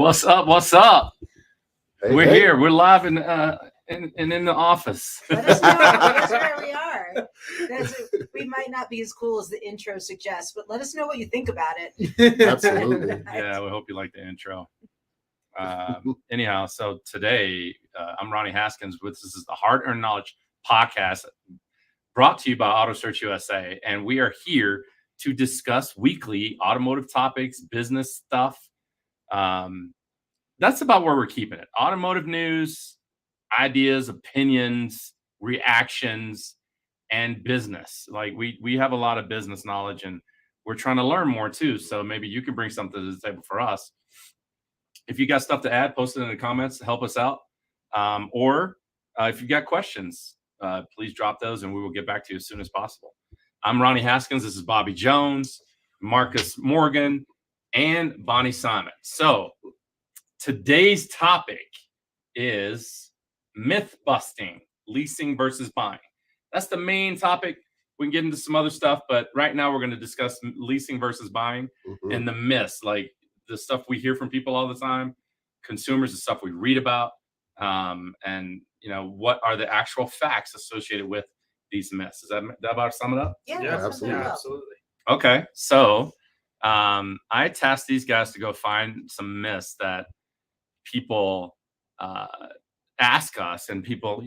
What's up? What's up? Hey, We're hey. here. We're live in the office. Let us know. Let us know where we are. We might not be as cool as the intro suggests, but let us know what you think about it. Absolutely. Yeah, we hope you like the intro. Anyhow, so today I'm Ronnie Haskins. This is the Hard Earned Knowledge podcast brought to you by Auto Search USA, and we are here to discuss weekly automotive topics, business stuff. That's about where we're keeping it. Automotive news, ideas, opinions, reactions, and business. Like we have a lot of business knowledge, and we're trying to learn more too. So maybe you can bring something to the table for us. If you got stuff to add, post it in the comments to help us out. Or if you got questions, please drop those and we will get back to you as soon as possible. I'm Ronnie Haskins. This is Bobby Jones, Marcus Morgan, and Bonnie Simon. So today's topic is myth busting, leasing versus buying. That's the main topic. We can get into some other stuff, but right now we're going to discuss leasing versus buying and the myths, like the stuff we hear from people all the time, consumers, the stuff we read about, and what are the actual facts associated with these myths. Is that about sum it up? Yeah, absolutely. Okay, so I tasked these guys to go find some myths that people ask us, and people,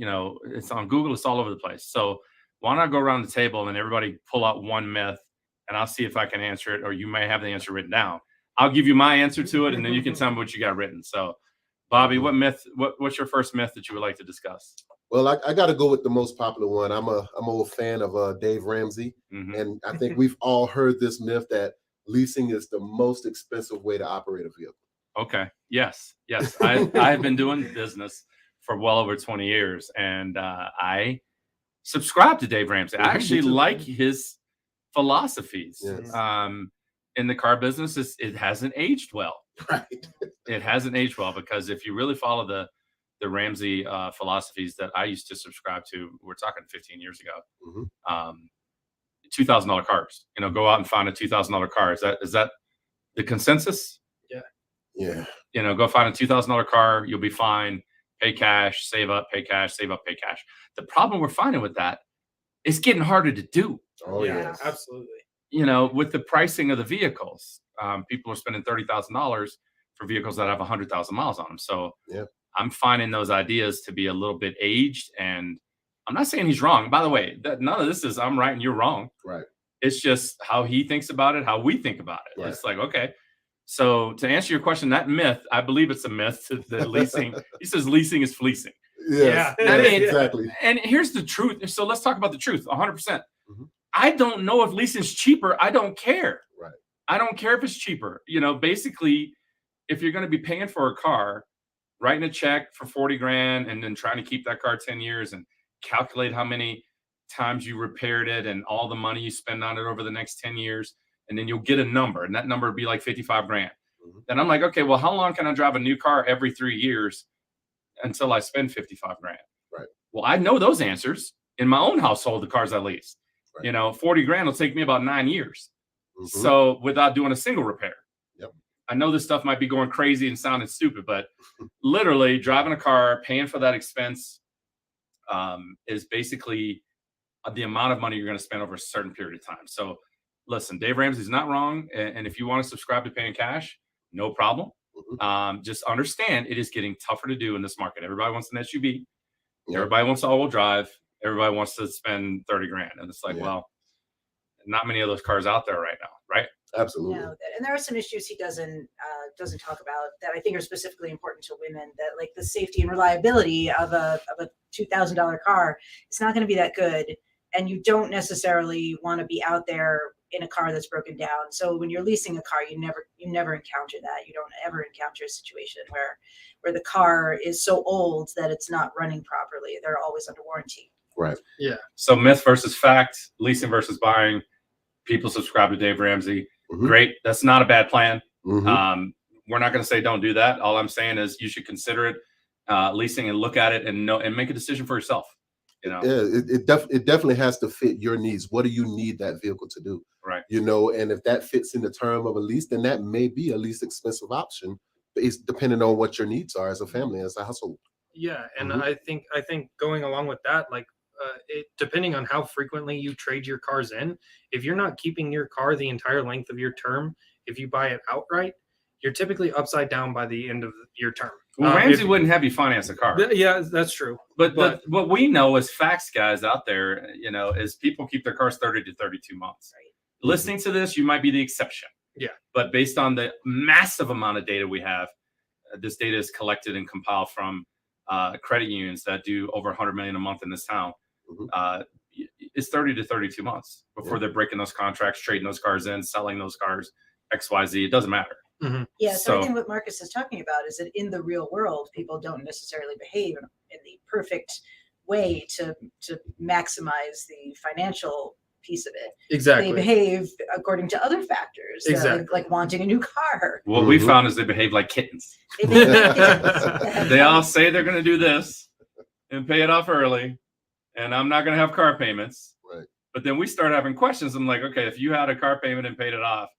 it's on Google, it's all over the place. So why not go around the table and everybody pull out one myth, and I'll see if I can answer it, or you may have the answer written down. I'll give you my answer to it, and then you can tell me what you got written. So, Bobby, what myth? What's your first myth that you would like to discuss? Well, I got to go with the most popular one. I'm an old fan of Dave Ramsey, and I think we've all heard this myth that leasing is the most expensive way to operate a vehicle. Okay. Yes. I've been doing business for well over 20 years, and I subscribe to Dave Ramsey. I actually like his philosophies. Yes. In the car business, it hasn't aged well. Right. It hasn't aged well because if you really follow the Ramsey philosophies that I used to subscribe to, we're talking 15 years ago, $2,000 cars. Go out and find a $2,000 car. Is that the consensus? Yeah. Go find a $2,000 car. You'll be fine. Pay cash, save up, pay cash, save up, pay cash. The problem we're finding with that, it's getting harder to do. Oh yeah, absolutely. With the pricing of the vehicles, people are spending $30,000 for vehicles that have 100,000 miles on them. So I'm finding those ideas to be a little bit aged, and I'm not saying he's wrong. By the way, none of this is I'm right and you're wrong. Right. It's just how he thinks about it, how we think about it. Right. It's like, okay. So to answer your question, that myth, I believe it's a myth. The leasing, he says leasing is fleecing. Yes. Yeah, I mean, exactly. And here's the truth. So let's talk about the truth. 100%. I don't know if leasing's cheaper. I don't care. Right. I don't care if it's cheaper. Basically, if you're going to be paying for a car, writing a check for 40 grand and then trying to keep that car 10 years and calculate how many times you repaired it and all the money you spend on it over the next 10 years. And then you'll get a number, and that number would be like 55 grand. Then I'm like, okay, well, how long can I drive a new car every 3 years until I spend 55 grand? Right. Well, I know those answers in my own household, the cars I lease. Right. 40 grand will take me about 9 years. So without doing a single repair. Yep. I know this stuff might be going crazy and sounding stupid, but literally driving a car, paying for that expense is basically the amount of money you're going to spend over a certain period of time. So listen, Dave Ramsey's not wrong. And if you want to subscribe to paying cash, no problem. Just understand it is getting tougher to do in this market. Everybody wants an SUV. Everybody wants all-wheel drive. Everybody wants to spend 30 grand. And it's like, well, not many of those cars out there right now, right? Absolutely. No, and there are some issues he doesn't talk about that I think are specifically important to women, that like the safety and reliability of a $2,000 car, it's not going to be that good. And you don't necessarily want to be out there in a car that's broken down. So when you're leasing a car, you never encounter that. You don't ever encounter a situation where the car is so old that it's not running properly. They're always under warranty. Right. Yeah. So myth versus fact, leasing versus buying. People subscribe to Dave Ramsey. Great. That's not a bad plan. We're not going to say don't do that. All I'm saying is you should consider it leasing and look at it and make a decision for yourself. Yeah, it definitely has to fit your needs. What do you need that vehicle to do? Right. And if that fits in the term of a lease, then that may be a least expensive option based depending on what your needs are as a family, as a household. Yeah, and Mhm. I think going along with that, like depending on how frequently you trade your cars in, if you're not keeping your car the entire length of your term, if you buy it outright, you're typically upside down by the end of your term. Well, Ramsey wouldn't have you finance a car. Yeah, that's true. But what we know as facts guys out there, is people keep their cars 30 to 32 months. Right. Listening to this, you might be the exception. Yeah. But based on the massive amount of data we have, this data is collected and compiled from credit unions that do over 100 million a month in this town. Mhm. It's 30 to 32 months before they're breaking those contracts, trading those cars in, selling those cars, XYZ. It doesn't matter. Mm-hmm. Yeah, so I So- think what Marcus is talking about is that in the real world, people don't necessarily behave in the perfect way to maximize the financial piece of it. Exactly. They behave according to other factors, Exactly. like wanting a new car. What we Mhm. found is they behave like kittens. They behave like kids. They all say they're going to do this and pay it off early, and I'm not going to have car payments. Right. But then we start having questions. I'm like, okay, if you had a car payment and paid it off,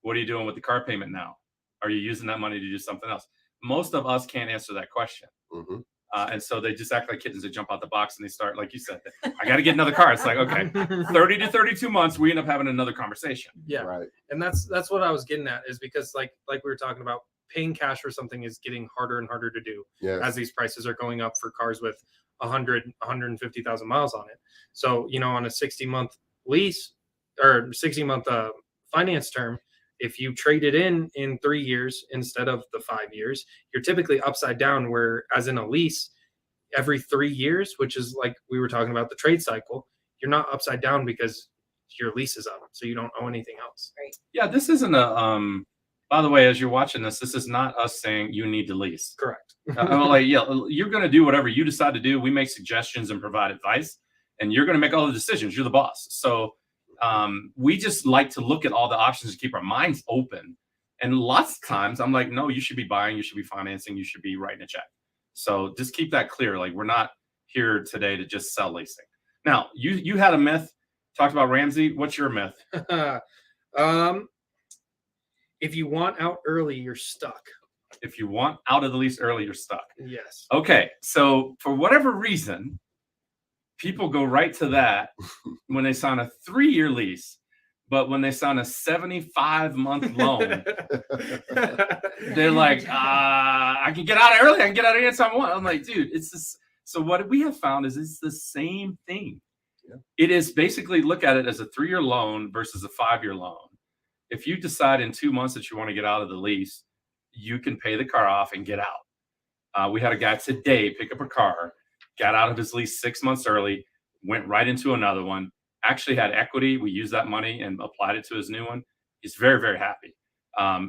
what are you doing with the car payment now? Are you using that money to do something else? Most of us can't answer that question. Mhm. And so they just act like kittens that jump out the box and they start, like you said, I got to get another car. It's like, okay, 30 to 32 months, we end up having another conversation. Yeah. Right. And that's what I was getting at, is because like we were talking about, paying cash for something is getting harder and harder to do Yes. as these prices are going up for cars with 150,000 miles on it. So, on a 60-month lease or 60-month finance term, if you trade it in 3 years instead of the 5 years, you're typically upside down, where as in a lease, every 3 years, which is like we were talking about the trade cycle, you're not upside down because your lease is up, so you don't owe anything else. Yeah, this isn't a, by the way, as you're watching this is not us saying you need to lease. Correct. I'm like, yeah, you're going to do whatever you decide to do. We make suggestions and provide advice, and you're going to make all the decisions. You're the boss. So we just like to look at all the options and keep our minds open. And lots of times I'm like, no, you should be buying, you should be financing, you should be writing a check. So just keep that clear. Like, we're not here today to just sell leasing. Now, you had a myth, talked about Ramsey. What's your myth? If you want out early, you're stuck. If you want out of the lease early, you're stuck. Yes. Okay, so for whatever reason, people go right to that when they sign a 3-year lease, but when they sign a 75-month loan, they're like, I can get out early. I can get out anytime I want. I'm like, dude, it's this. So what we have found is it's the same thing. Yeah. It is basically, look at it as a 3-year loan versus a 5-year loan. If you decide in 2 months that you want to get out of the lease, you can pay the car off and get out. We had a guy today pick up a car, got out of his lease 6 months early, went right into another one, actually had equity. We used that money and applied it to his new one. He's very, very happy.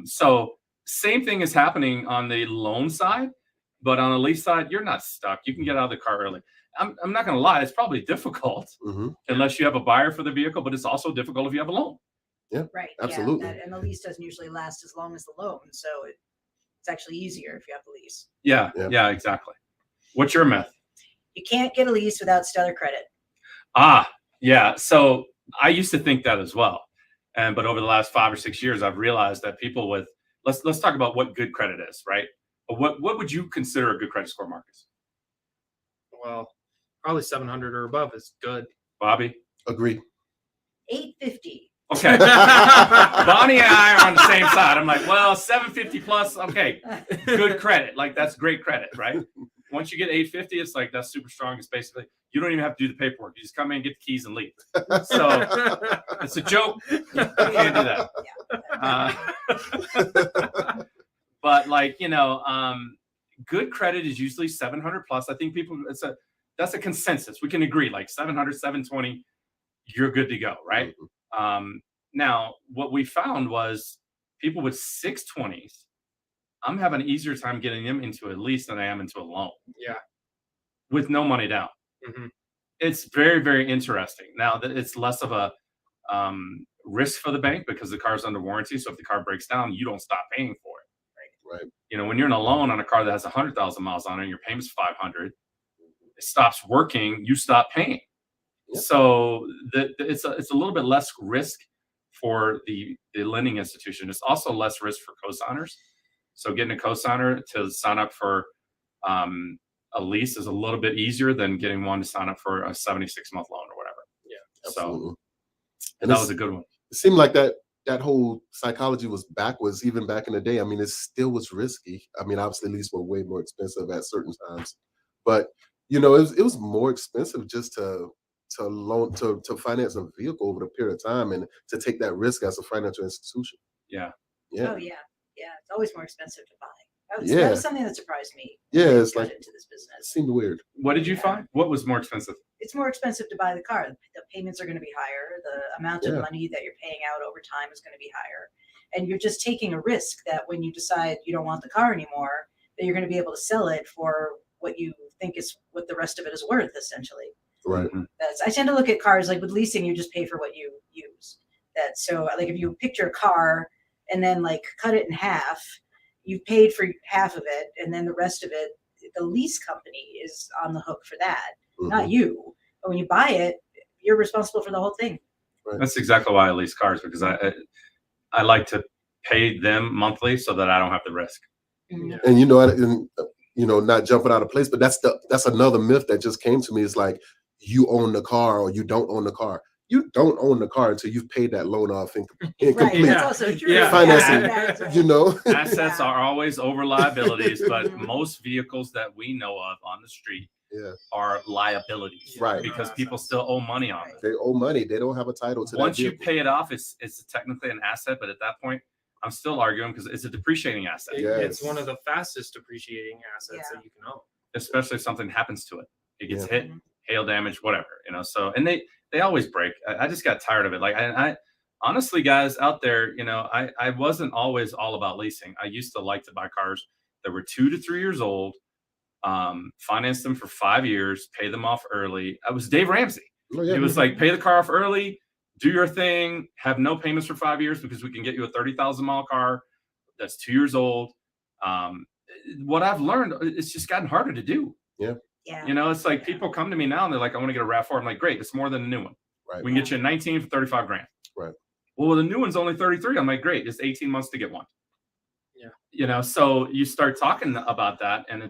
So same thing is happening on the loan side, but on the lease side, you're not stuck. You can get out of the car early. I'm not going to lie. It's probably difficult unless you have a buyer for the vehicle, but it's also difficult if you have a loan. Right. Absolutely. Yeah, and the lease doesn't usually last as long as the loan. So it's actually easier if you have the lease. Yeah, exactly. What's your myth? You can't get a lease without stellar credit. Yeah. So I used to think that as well. But over the last 5 or 6 years, I've realized that people with, let's talk about what good credit is, right? What would you consider a good credit score, Marcus? Well, probably 700 or above is good. Bobby? Agree. 850. Okay. Bonnie and I are on the same side. I'm like, well, 750 plus, okay, good credit. Like, that's great credit, right? Once you get 850, it's like, that's super strong. It's basically, you don't even have to do the paperwork. You just come in, get the keys, and leave. So it's a joke. You can't do that. But like, good credit is usually 700 plus. I think people, that's a consensus. We can agree, like 700, 720, you're good to go, right? Now, what we found was people with 620s, I'm having an easier time getting them into a lease than I am into a loan. Yeah. With no money down. Mm-hmm. It's very, very interesting. Now that it's less of a risk for the bank because the car's under warranty. So if the car breaks down, you don't stop paying for it. Right. When you're in a loan on a car that has 100,000 miles on it, and your payment's 500, it stops working, you stop paying. Yep. So it's a little bit less risk for the lending institution. It's also less risk for co-signers. So getting a cosigner to sign up for a lease is a little bit easier than getting one to sign up for a 76-month loan or whatever. Absolutely. So And that was a good one. it seemed like that whole psychology was backwards even back in the day. I mean, it still was risky. I mean, obviously leases were way more expensive at certain times, but it was more expensive just to loan to finance a vehicle over the period of time and to take that risk as a financial institution. Yeah. Yeah. Oh yeah, it's always more expensive to buy. That Yeah. was something that surprised me. Yeah, when I it's got like- into this It business. seemed weird. What did you Yeah. find? What was more expensive? It's more expensive to buy the car. The payments are going to be higher. The amount of Yeah. money that you're paying out over time is going to be higher. And you're just taking a risk that when you decide you don't want the car anymore, that you're going to be able to sell it for what you think is what the rest of it is worth, essentially. Right. Mhm. I tend to look at cars like with leasing, you just pay for what you use. So like if you picture a car and then like cut it in half, you've paid for half of it, and then the rest of it, the lease company is on the hook for that, not Mhm. you. But when you buy it, you're responsible for the whole thing. That's exactly why I lease cars, because I like to pay them monthly so that I don't have the risk. Mhm. Yeah. And not jumping out of place, but that's another myth that just came to me. Is like you own the car or you don't own the car. You don't own the car until you've paid that loan off Right, incomplete. that's Yeah. also true. Yeah. Financing, That's right. You know, Assets Yeah. are always over liabilities, but Mhm. most vehicles that we know of on the street Yeah. are liabilities, Right. Because people still owe money on them. they owe money. They don't have a title to Once that you vehicle. pay it off, it's technically an asset, but at that point, I'm still arguing because it's a depreciating asset, It's one Yes. of the fastest depreciating assets Yeah. that you can own. especially if something happens to it. It gets Yeah. hit, hail damage, whatever, So, and they always break. I just got tired of it. Like, I honestly, guys out there, I wasn't always all about leasing. I used to like to buy cars that were 2 to 3 years old, finance them for 5 years, pay them off early. I was Dave Ramsey. Oh, yeah. It was like, pay the car off early, do your thing, have no payments for 5 years because we can get you a 30,000-mile car that's 2 years old. What I've learned, it's just gotten harder to do. Yeah. It's like people come to me now and they're like, I want to get a RAV4. I'm like, great, it's more than a new one. Right. We can get you a 19 for 35 grand. Right. Well, the new one's only 33. I'm like, great, it's 18 months to get one. Yeah. So you start talking about that, and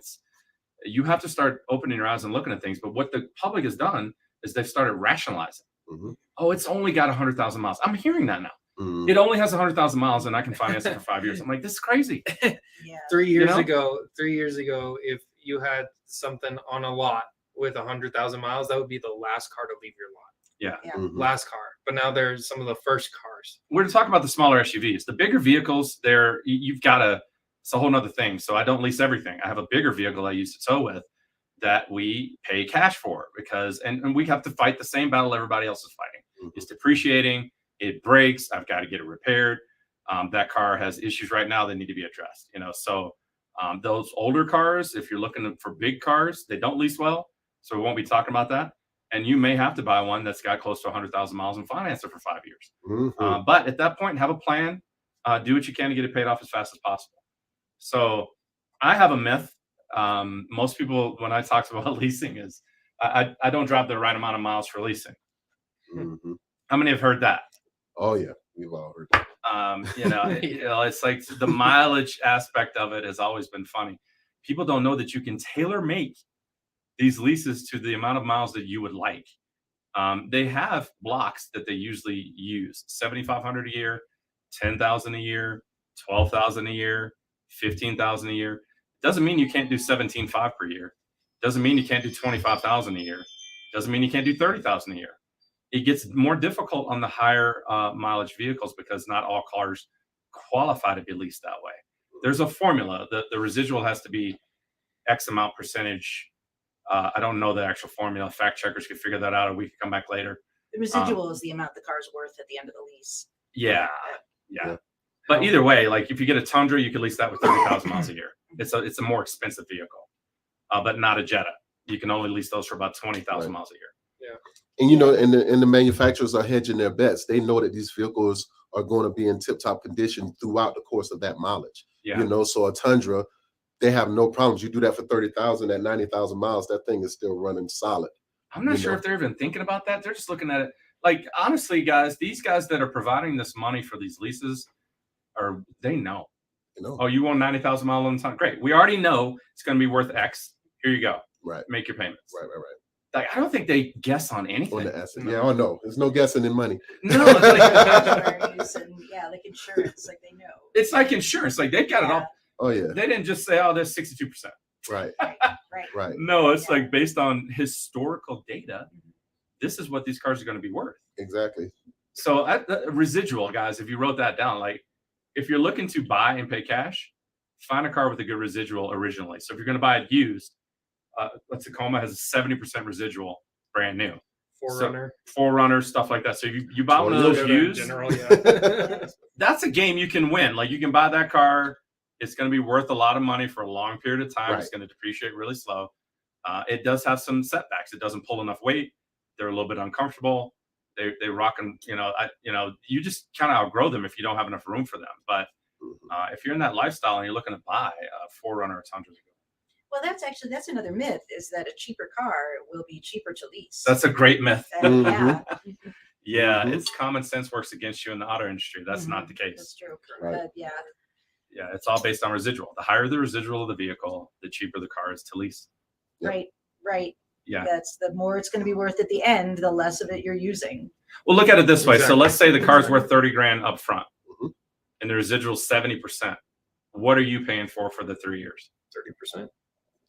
you have to start opening your eyes and looking at things. But what the public has done is they've started rationalizing. Mhm. Oh, it's only got 100,000 miles. I'm hearing that now. Mhm. It only has 100,000 miles, and I can finance it for 5 years. I'm like, this is crazy. Yeah. 3 years know? ago, if you had something on a lot with 100,000 miles, that would be the last car to leave your lot. Yeah. Mhm. Last car. But now there's some of the first cars. We're talking about the smaller SUVs. The bigger vehicles, you've got to. It's a whole nother thing. So I don't lease everything. I have a bigger vehicle I used to tow with that we pay cash for because, and we have to fight the same battle everybody else is fighting. Mhm. It's depreciating. It breaks. I've got to get it repaired. That car has issues right now that need to be addressed. So those older cars, if you're looking for big cars, they don't lease well. So we won't be talking about that. And you may have to buy one that's got close to 100,000 miles and finance it for 5 years. Mhm. But at that point, have a plan. Do what you can to get it paid off as fast as possible. So I have a myth. Most people, when I talk about leasing, is I don't drop the right amount of miles for leasing. Mhm. How many have heard that? Oh yeah, we've all heard that. It's like the mileage aspect of it has always been funny. People don't know that you can tailor make these leases to the amount of miles that you would like. They have blocks that they usually use: 7,500 a year, 10,000 a year, 12,000 a year, 15,000 a year. Doesn't mean you can't do 17,500 per year. Doesn't mean you can't do 25,000 a year. Doesn't mean you can't do 30,000 a year. It gets more difficult on the higher mileage vehicles because not all cars qualify to be leased that way. There's a formula. The residual has to be X amount percentage. I don't know the actual formula. Fact checkers could figure that out, or we could come back later. The residual is the amount the car's worth at the end of the lease. Yeah. Yeah. But either way, like if you get a Tundra, you could lease that with 30,000 miles a year. It's a more expensive vehicle, but not a Jetta. You can only lease those for about 20,000 Right. miles a year. And the manufacturers are hedging their bets. They know that these vehicles are going to be in tip-top condition throughout the course of that mileage. Yeah. So a Tundra, they have no problems. You do that for 30,000 at 90,000 miles, that thing is still running solid. I'm not sure if they're even thinking about that. They're just looking at it. Like, honestly, guys, these guys that are providing this money for these leases, they know. Oh, you want 90,000 miles on the time? Great. We already know it's going to be worth X. Here you go. Right. Make your payments. Right. Like, I don't think they guess on anything. On the asset. Yeah. Oh no. There's no guessing in money. No, it's like, Actuaries and like insurance, like they know. it's like insurance. Like they've got it all. Oh yeah. They didn't just say, "Oh, there's 62%." Right. Right. No, it's like based on historical data. This is what these cars are going to be worth. Exactly. So residual, guys, if you wrote that down, like if you're looking to buy and pay cash, find a car with a good residual originally. So if you're going to buy it used, a Tacoma has a 70% residual brand new. Forerunner, stuff like that. So you buy one of those used, that's a game you can win. Like you can buy that car. It's going to be worth a lot of money for a long period of time. Right. It's going to depreciate really slow. It does have some setbacks. It doesn't pull enough weight. They're a little bit uncomfortable. They rock and you just kind of outgrow them if you don't have enough room for them. But if you're in that lifestyle and you're looking to buy a Forerunner or Tundra, well, that's another myth, is that a cheaper car will be cheaper to lease. That's a great myth. Yeah. It's common sense works against you in the auto industry. That's not the case. That's true. Right. Yeah, it's all based on residual. The higher the residual of the vehicle, the cheaper the car is to lease. Yep. Right. Yeah. That's the more it's going to be worth at the end, the less of it you're using. Well, look at it this way. So let's say the car's worth 30 grand up front and the residual 70%. What are you paying for the 3 years? 30%.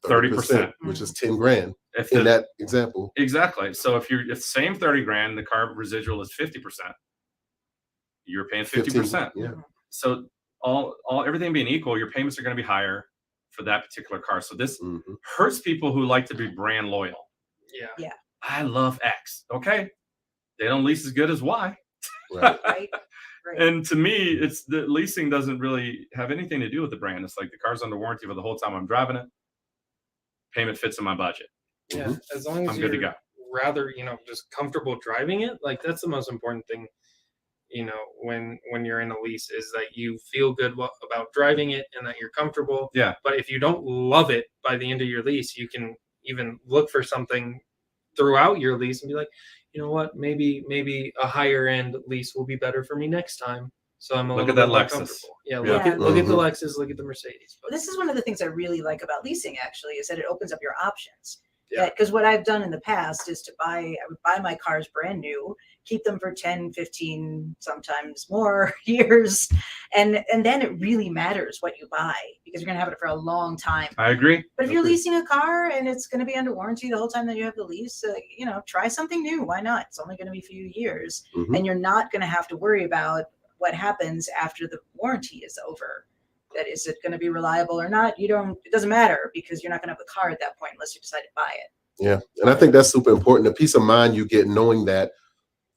30%, which is 10 grand in that example. Exactly. So if the same 30 grand, the car residual is 50%, you're paying 50%. Yeah. So everything being equal, your payments are going to be higher for that particular car. So this hurts people who like to be brand loyal. Yeah. I love X. Okay. They don't lease as good as Y. Right. And to me, it's the leasing doesn't really have anything to do with the brand. It's like the car's under warranty for the whole time I'm driving it. Payment fits in my budget. Yeah, as long as I'm good to go. Rather, just comfortable driving it, like that's the most important thing. When you're in a lease, is that you feel good about driving it and that you're comfortable. Yeah. But if you don't love it by the end of your lease, you can even look for something throughout your lease and be like, you know what, maybe a higher end lease will be better for me next time. So I'm look at that Lexus. Yeah, look at the Lexus, look at the Mercedes. But this is one of the things I really like about leasing, actually, is that it opens up your options. Yeah. Because what I've done in the past is I would buy my cars brand new, keep them for 10, 15, sometimes more years. And then it really matters what you buy, because you're going to have it for a long time. I agree. But if you're leasing a car and it's going to be under warranty the whole time that you have the lease, try something new. Why not? It's only going to be a few years. And you're not going to have to worry about what happens after the warranty is over. That is it going to be reliable or not? It doesn't matter, because you're not going to have the car at that point unless you decide to buy it. Yeah. And I think that's super important. The peace of mind you get knowing that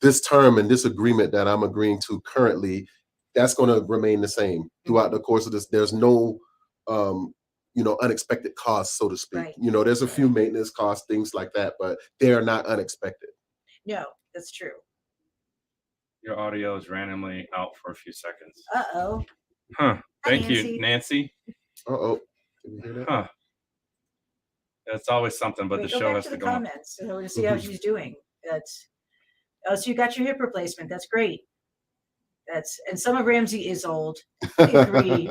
this term and this agreement that I'm agreeing to currently, that's going to remain the same throughout the course of this. There's no, unexpected costs, so to speak. Right. There's a few maintenance costs, things like that, but they are not unexpected. No, that's true. Your audio is randomly out for a few seconds. Uh-oh. Huh. Thank Hi, you, Nancy. Uh-oh. Can you hear that? Huh. That's always something, but Wait, the show has to go on. comments to see how she's doing. So you got your hip replacement. That's great. And some of Ramsey is old. I agree.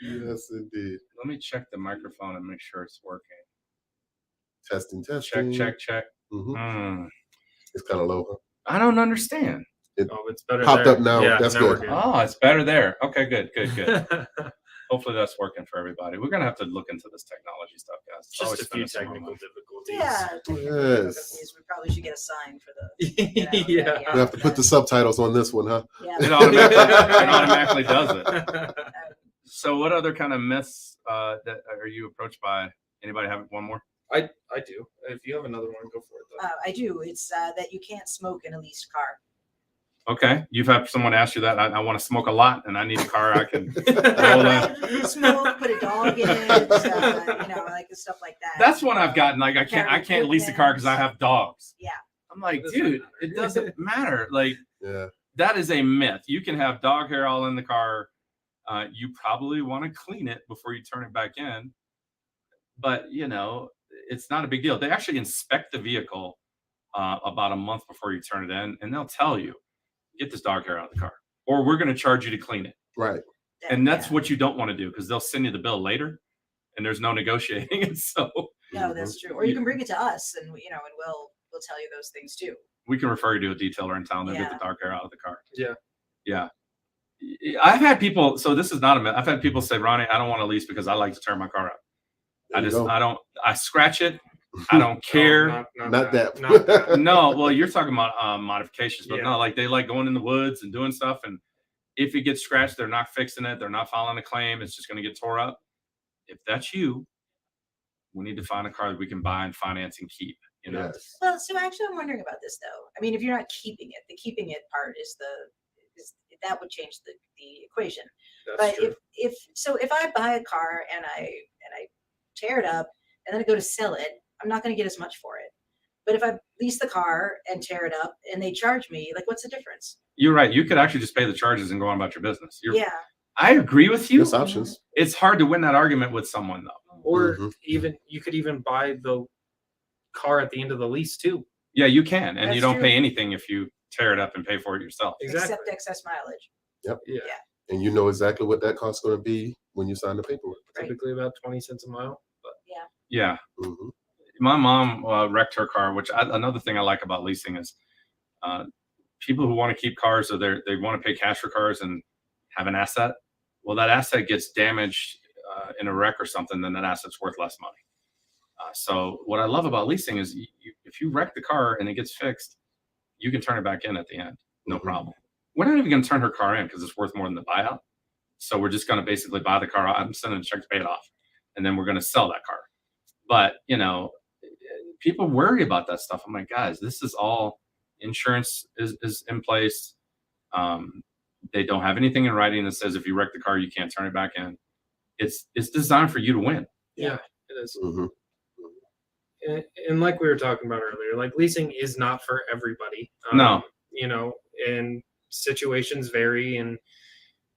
Yes, indeed. Let me check the microphone and make sure it's working. Testing. Check. It's kind of low, huh? I don't understand. It's better. Popped up now. That's good. Oh, it's better there. Okay, good. Hopefully that's working for everybody. We're gonna have to look into this technology stuff, guys. It's just a few technical difficulties. Yeah. Yes. We probably should get a sign for the. Yeah. We have to put the subtitles on this one, huh? Yeah. It automatically does it. So what other kind of myths that are you approached by? Anybody have one more? I do. If you have another one, go for it, though. I do. It's that you can't smoke in a leased car. Okay. You've had someone ask you that. I want to smoke a lot and I need a car I can roll in. Smoke, put a dog in it, like stuff like that. That's one I've gotten. Like I can't lease a car because I have dogs. Yeah. I'm like, dude, it doesn't matter. Like, Yeah. that is a myth. You can have dog hair all in the car. You probably want to clean it before you turn it back in. But, it's not a big deal. They actually inspect the vehicle about a month before you turn it in, and they'll tell you, get this dog hair out of the car, or we're going to charge you to clean it. Right. And that's what you don't want to do, because they'll send you the bill later and there's no negotiating. And so No, that's true. Or you can bring it to us, and and we'll tell you those things too. we can refer you to a detailer in town. They'll get Yeah. the dog hair out of the car. Yeah. Yeah. I've had people, so this is not a myth. I've had people say, Ronnie, I don't want to lease because I like to turn my car up. I scratch it. I don't care. Not that. Not that. No, well, you're talking about modifications, but Yeah. no, like they like going in the woods and doing stuff. And if it gets scratched, they're not fixing it. They're not filing a claim. It's just going to get tore up. If that's you, we need to find a car that we can buy and finance and keep. Yes. Well, so actually, I'm wondering about this though. I mean, if you're not keeping it, the keeping it part is that would change the equation. That's But true. if I buy a car and I tear it up and then I go to sell it, I'm not going to get as much for it. But if I lease the car and tear it up and they charge me, like, what's the difference? You're right. You could actually just pay the charges and go on about your business. Yeah. I agree with you. There's options. It's hard to win that argument with someone though. Or Mhm. even you could even buy the car at the end of the lease too. Yeah, you can. And you That's don't true. pay anything if you tear it up and pay for it yourself. Exactly. Except excess mileage. Yeah. And you know exactly what that cost's going to be when you sign the paperwork. Right. Typically about 20 cents a mile. But Yeah. Mhm. My mom wrecked her car, which another thing I like about leasing is people who want to keep cars, or they want to pay cash for cars and have an asset. Well, that asset gets damaged in a wreck or something, then that asset's worth less money. So what I love about leasing is if you wreck the car and it gets fixed, you can turn it back in at the end. No Mhm. problem. We're not even going to turn her car in because it's worth more than the buyout. So we're just going to basically buy the car. I'm sending a check to pay it off. And then we're going to sell that car. But, people worry about that stuff. I'm like, guys, this is all insurance is in place. They don't have anything in writing that says if you wreck the car, you can't turn it back in. It's designed for you to win. yeah, it is. Mhm. And like we were talking about earlier, like leasing is not for everybody. No. And situations vary, and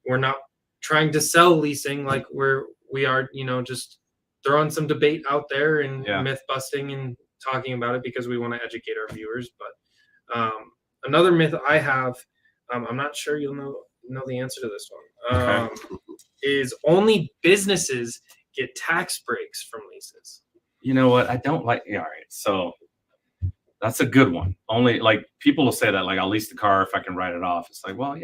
we're not trying to sell leasing like we are, just throwing some debate out there and Yeah. myth busting and talking about it because we want to educate our viewers. But another myth I have, I'm not sure you'll know the answer to this one, Okay. is only businesses get tax breaks from leases. You know what? I don't like. Yeah, all right. So that's a good one. Only like people will say that, like, I'll lease the car if I can write it off. It's like, well,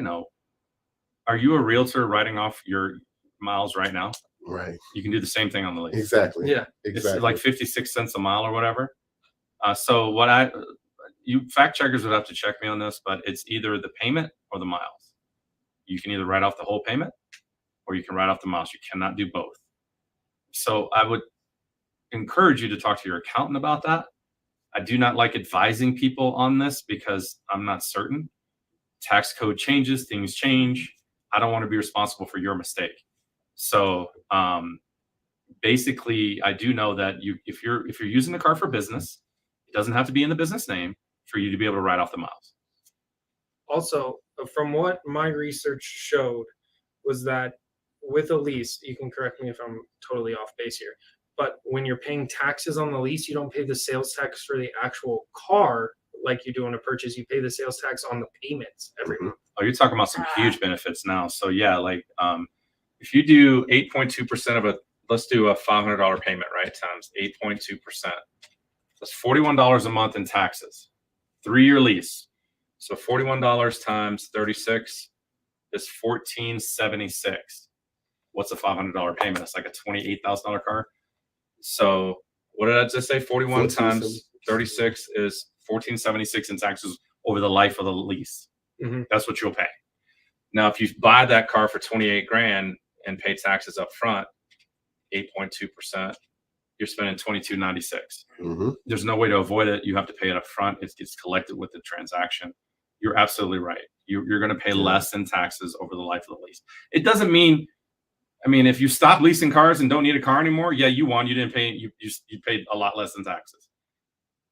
are you a realtor writing off your miles right now? Right. You can do the same thing on the lease. Exactly. Yeah. Exactly. It's like 56 cents a mile or whatever. So you fact checkers would have to check me on this, but it's either the payment or the miles. You can either write off the whole payment or you can write off the miles. You cannot do both. So I would encourage you to talk to your accountant about that. I do not like advising people on this because I'm not certain. Tax code changes, things change. I don't want to be responsible for your mistake. So basically, I do know that if you're using the car for business, it doesn't have to be in the business name for you to be able to write off the miles. Also, from what my research showed, was that with a lease, you can correct me if I'm totally off base here, but when you're paying taxes on the lease, you don't pay the sales tax for the actual car like you do on a purchase. You pay the sales tax on the payments every month. Oh, you're talking about some huge benefits now. So yeah, like if you do 8.2% let's do a $500 payment, right? Times 8.2%. That's $41 a month in taxes. 3-year lease. So $41 times 36 is $1,476. What's a $500 payment? It's like a $28,000 car. So what did I just say? 41 times 36 is $1,476 in taxes over the life of the lease. Mhm. That's what you'll pay. Now, if you buy that car for 28 grand and pay taxes up front, 8.2%, you're spending $2,296. Mhm. There's no way to avoid it. You have to pay it up front. It gets collected with the transaction. You're absolutely right. You're going to pay less in taxes over the life of the lease. It doesn't mean, if you stop leasing cars and don't need a car anymore, yeah, you won. You didn't pay. You paid a lot less in taxes.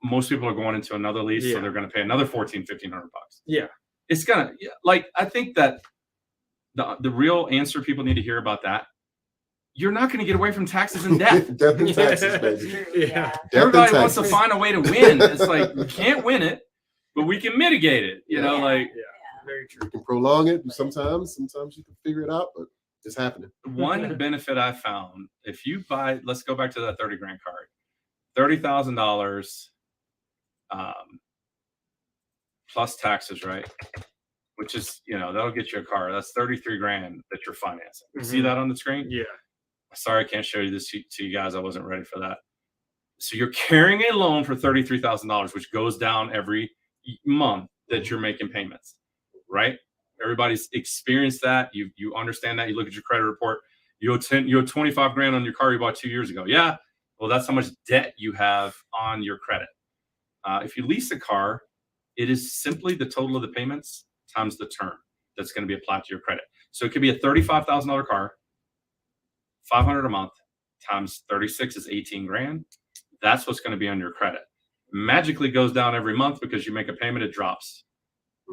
Most people are going into another lease, so Yeah. they're going to pay another $1,400-$1,500. Yeah. It's gonna I think that the real answer people need to hear about that. You're not going to get away from taxes and death. Death and taxes, baby. Yeah. Death and Everybody wants to taxes. find a way to win. It's like we can't win it, but we can mitigate it. Yeah. Very true. You can prolong it. Sometimes you can figure it out, but it's happening. One benefit I found, if you buy, let's go back to that 30 grand card, $30,000 plus taxes, right? Which is, that'll get you a car. That's 33 grand that you're financing. You see that on the screen? Yeah. Sorry, I can't show you this to you guys. I wasn't ready for that. So you're carrying a loan for $33,000, which goes down every month that you're making payments, right? Everybody's experienced that. You understand that. You look at your credit report. You owe 25 grand on your car you bought 2 years ago. Yeah. Well, that's how much debt you have on your credit. If you lease a car, it is simply the total of the payments times the term that's going to be applied to your credit. So it could be a $35,000 car, $500 a month times 36 is 18 grand. That's what's going to be on your credit. Magically goes down every month because you make a payment, it drops.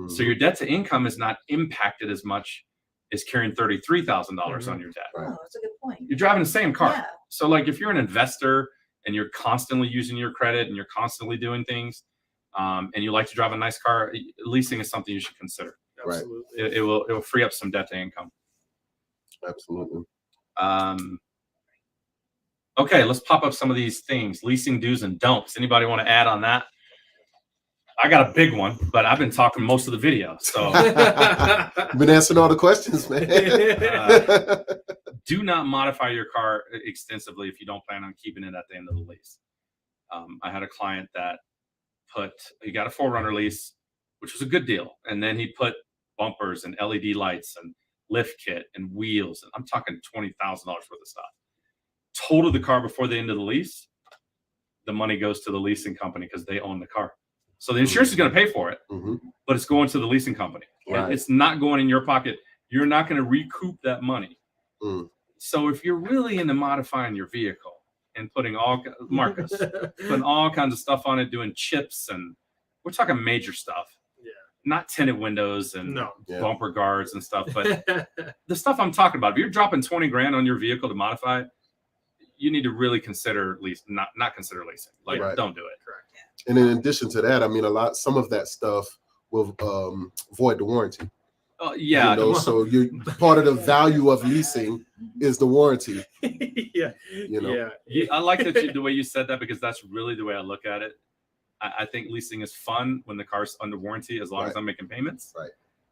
So your debt to income is not impacted as much as carrying $33,000 on your debt. Oh, that's a good point. You're driving the same car. Yeah. So like if you're an investor and you're constantly using your credit and you're constantly doing things, and you like to drive a nice car, leasing is something you should consider. Absolutely. It will free up some debt to income. Absolutely. Okay, let's pop up some of these things. Leasing do's and don'ts. Anybody want to add on that? I got a big one, but I've been talking most of the video. So been answering all the questions, man. Do not modify your car extensively if you don't plan on keeping it at the end of the lease. I had a client that he got a 4Runner lease, which was a good deal. And then he put bumpers and LED lights and lift kit and wheels. And I'm talking $20,000 worth of stuff. Totaled the car before the end of the lease. The money goes to the leasing company because they own the car. So the insurance is going to pay for it, but it's going to the leasing company. Right. It's not going in your pocket. You're not going to recoup that money. So if you're really into modifying your vehicle and putting putting all kinds of stuff on it, doing chips, and we're talking major stuff. Yeah. Not tinted windows and Yeah. bumper guards and stuff, but the stuff I'm talking about, if you're dropping 20 grand on your vehicle to modify it, you need to really consider not consider leasing. Like, don't do it. Correct. And in addition to that, I mean, some of that stuff will void the warranty. Yeah. So part of the value of leasing is the warranty. Yeah. I like the way you said that, because that's really the way I look at it. I think leasing is fun when the car's under warranty, as long as I'm making payments. Right.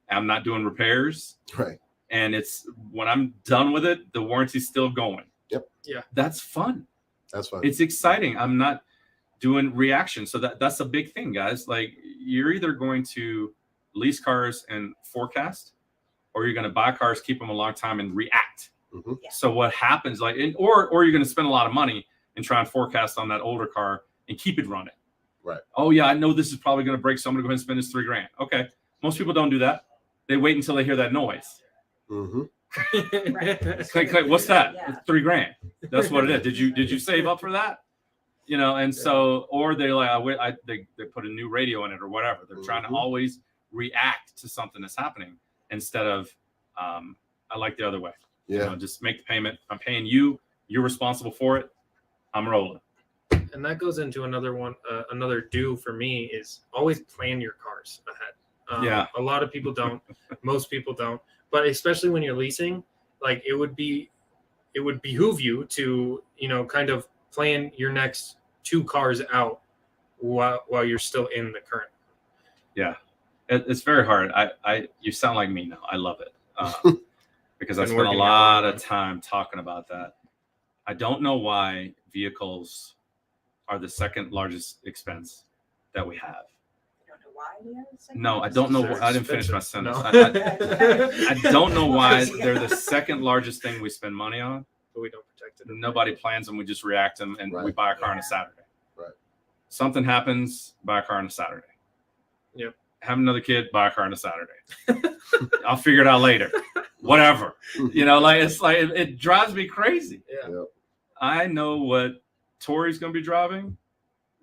I'm not doing repairs. Right. And it's when I'm done with it, the warranty's still going. Yep. Yeah. That's fun. That's fine. It's exciting. I'm not doing reaction. So that's a big thing, guys. Like, you're either going to lease cars and forecast, or you're going to buy cars, keep them a long time, and react. So what happens, or you're going to spend a lot of money and try and forecast on that older car and keep it running. Right. Oh yeah, I know this is probably going to break, so I'm going to go ahead and spend this $3 grand. Okay. Most people don't do that. They wait until they hear that noise. What's that? Yeah. It's $3 grand. That's what it is. Did you save up for that? And so, or they're like, they put a new radio in it or whatever. They're trying to always react to something that's happening instead of, I like the other way. Yeah. Just make the payment. I'm paying you. You're responsible for it. I'm rolling. And that goes into another one. Another do for me is always plan your cars ahead. A lot of people don't. Most people don't. But especially when you're leasing, like it would behoove you to, kind of plan your next 2 cars out while you're still in the current. Yeah, it's very hard. You sound like me now. I love it because I spent a lot of time talking about that. I don't know why vehicles are the second largest expense that we have. I don't know why we have a second. No, I don't know. I didn't finish my sentence. No. I don't know why they're the second largest thing we spend money on. But we don't protect it. Nobody plans them. We just react them, and we buy a car on a Saturday. Right. Something happens, buy a car on a Saturday. Yep. Have another kid, buy a car on a Saturday. I'll figure it out later. Whatever. It drives me crazy. Yeah. Yep. I know what Tori's going to be driving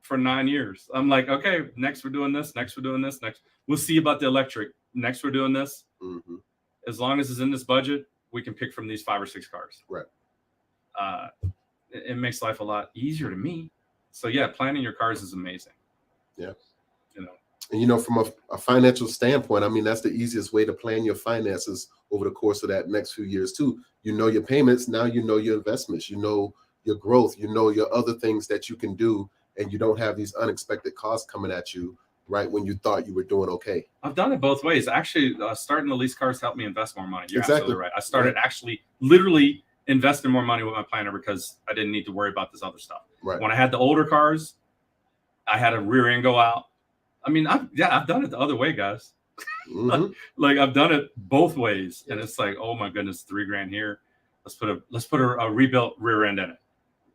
for 9 years. I'm like, okay, next we're doing this. Next we're doing this. Next we'll see about the electric. Next we're doing this. As long as it's in this budget, we can pick from these 5 or 6 cars. Right. It makes life a lot easier to me. So yeah, planning your cars is amazing. Yeah. And, from a financial standpoint, I mean, that's the easiest way to plan your finances over the course of that next few years too. You know your payments, now you know your investments, you know your growth, you know your other things that you can do, and you don't have these unexpected costs coming at you right when you thought you were doing okay. I've done it both ways. Actually, starting the lease cars helped me invest more money. You're Exactly. absolutely right. I started actually literally investing more money with my planner because I didn't need to worry about this other stuff. Right. When I had the older cars, I had a rear end go out. I mean, I've done it the other way, guys. Mhm. Like I've done it both ways, and it's like, oh my goodness, $3,000 here. Let's put a rebuilt rear end in it.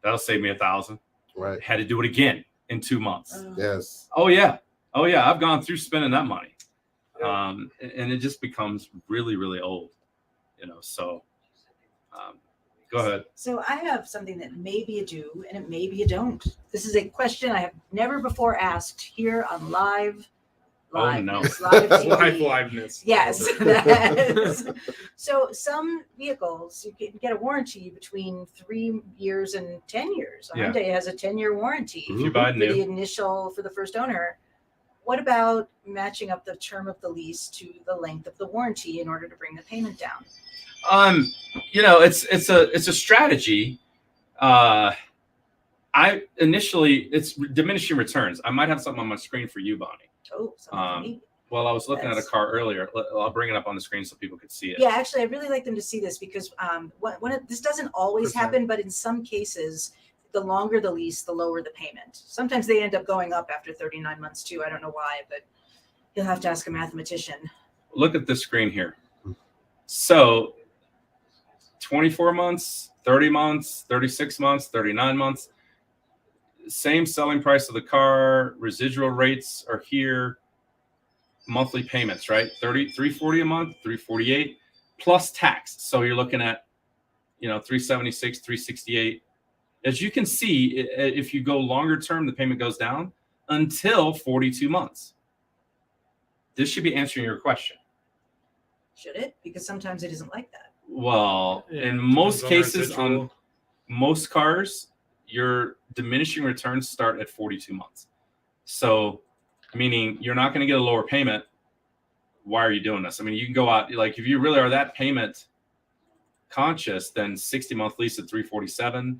That'll save me $1,000. Right. Had to do it again in 2 months. Yes. Oh yeah. I've gone through spending that money, and it just becomes really, really old, So, go ahead. So I have something that maybe you do and it maybe you don't. This is a question I have never before asked here on live. Oh, no. Live TV. Liveness. Yes. that is. So some vehicles you can get a warranty between 3 years and 10 years. A Yeah. Hyundai has a 10-year warranty If you buy for the new, initial for the first owner. What about matching up the term of the lease to the length of the warranty in order to bring the payment down? it's a strategy. It's diminishing returns. I might have something on my screen for you, Bonnie. Oh, something for me. Well, I was looking at a Yes. car earlier. I'll bring it up on the screen so people could see it. Yeah, actually, I'd really like them to see this because this doesn't always Percent. happen, but in some cases, the longer the lease, the lower the payment. Sometimes they end up going up after 39 months too. I don't know why, but you'll have to ask a mathematician. Look at the screen here. So 24 months, 30 months, 36 months, 39 months, same selling price of the car, residual rates are here, monthly payments, right? $340 a month, $348 plus tax. So you're looking at, $376, $368. As you can see, if you go longer term, the payment goes down until 42 months. This should be answering your question. Should it? Because sometimes it isn't like that. Well, Yeah, in most depends on cases, residual. on most cars, your diminishing returns start at 42 months. So, meaning you're not going to get a lower payment. Why are you doing this? I mean, you can go out, like, if you really are that payment conscious, then 60-month lease at 347.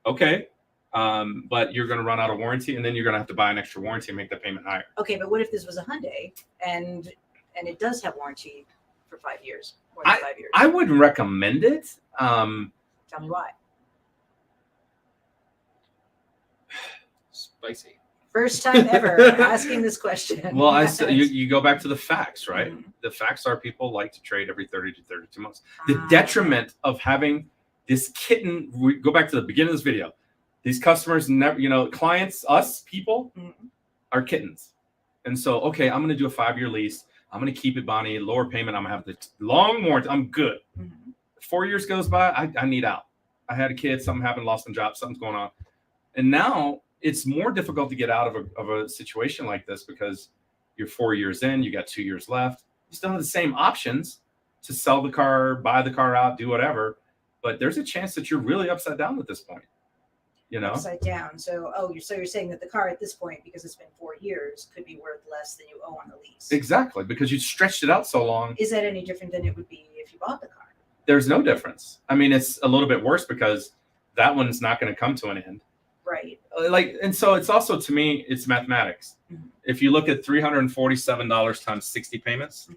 Okay. But you're going to run out of warranty, and then you're going to have to buy an extra warranty and make the payment higher. Okay, but what if this was a Hyundai and it does have warranty for 5 years, more than 5 years? I wouldn't recommend it. Tell me why. Spicy. First time ever asking this question. Well, you go back to the facts, right? Mhm. The facts are people like to trade every 30 to 32 months. The detriment of having this kitten, we go back to the beginning of this video. These customers never, clients, us people Mhm. are kittens. And so, okay, I'm going to do a 5-year lease. I'm going to keep it, Bonnie, lower payment. I'm going to have the long warranty. I'm good. Mhm. 4 years goes by. I need out. I had a kid, something happened, lost my job, something's going on. And now it's more difficult to get out of a situation like this because you're 4 years in, you got 2 years left. You still have the same options to sell the car, buy the car out, do whatever. But there's a chance that you're really upside down at this point. Upside down. So, you're saying that the car at this point, because it's been 4 years, could be worth less than you owe on the lease. Exactly, because you stretched it out so long. Is that any different than it would be if you bought the car? There's no difference. I mean, it's a little bit worse because that one's not going to come to an end. Right. And so it's also, to me, it's mathematics. Mhm. If you look at $347 times 60 payments,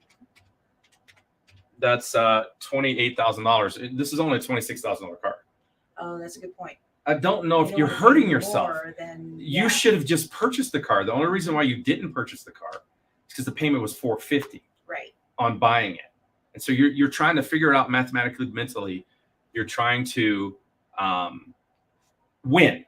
that's $28,000. This is only a $26,000 car. Oh, that's a good point. I don't know You if don't you're wanna pay hurting yourself. more than- You yeah. should have just purchased the car. The only reason why you didn't purchase the car is because the payment was $450 Right. on buying it. And so you're trying to figure it out mathematically, mentally. You're trying to win.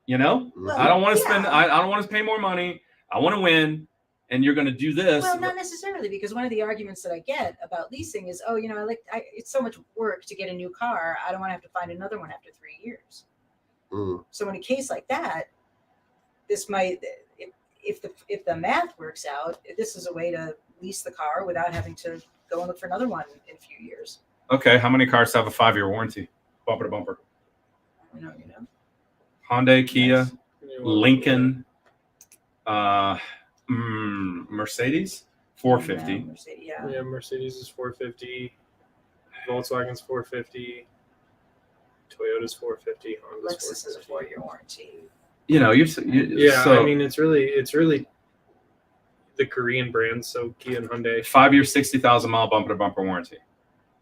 Mhm. I don't want to spend. Yeah. I don't want to pay more money. I want to win, and you're going to do this. Well, not necessarily, because one of the arguments that I get about leasing is, it's so much work to get a new car. I don't want to have to find another one after 3 years. Mm. So in a case like that, this might, if the math works out, this is a way to lease the car without having to go and look for another one in a few years. Okay, how many cars have a 5-year warranty, bumper to bumper? I don't know, Hyundai, Kia, Nice. Lincoln, Mercedes 450. No, Mercedes, yeah. Yeah, Mercedes is 450, Volkswagen's 450, Toyota's 450, Honda's Lexus has a 4-year warranty. You know, you Yeah, so I mean it's really the Korean brands, so Kia and Hyundai. 5-year, 60,000 mile bumper to bumper warranty.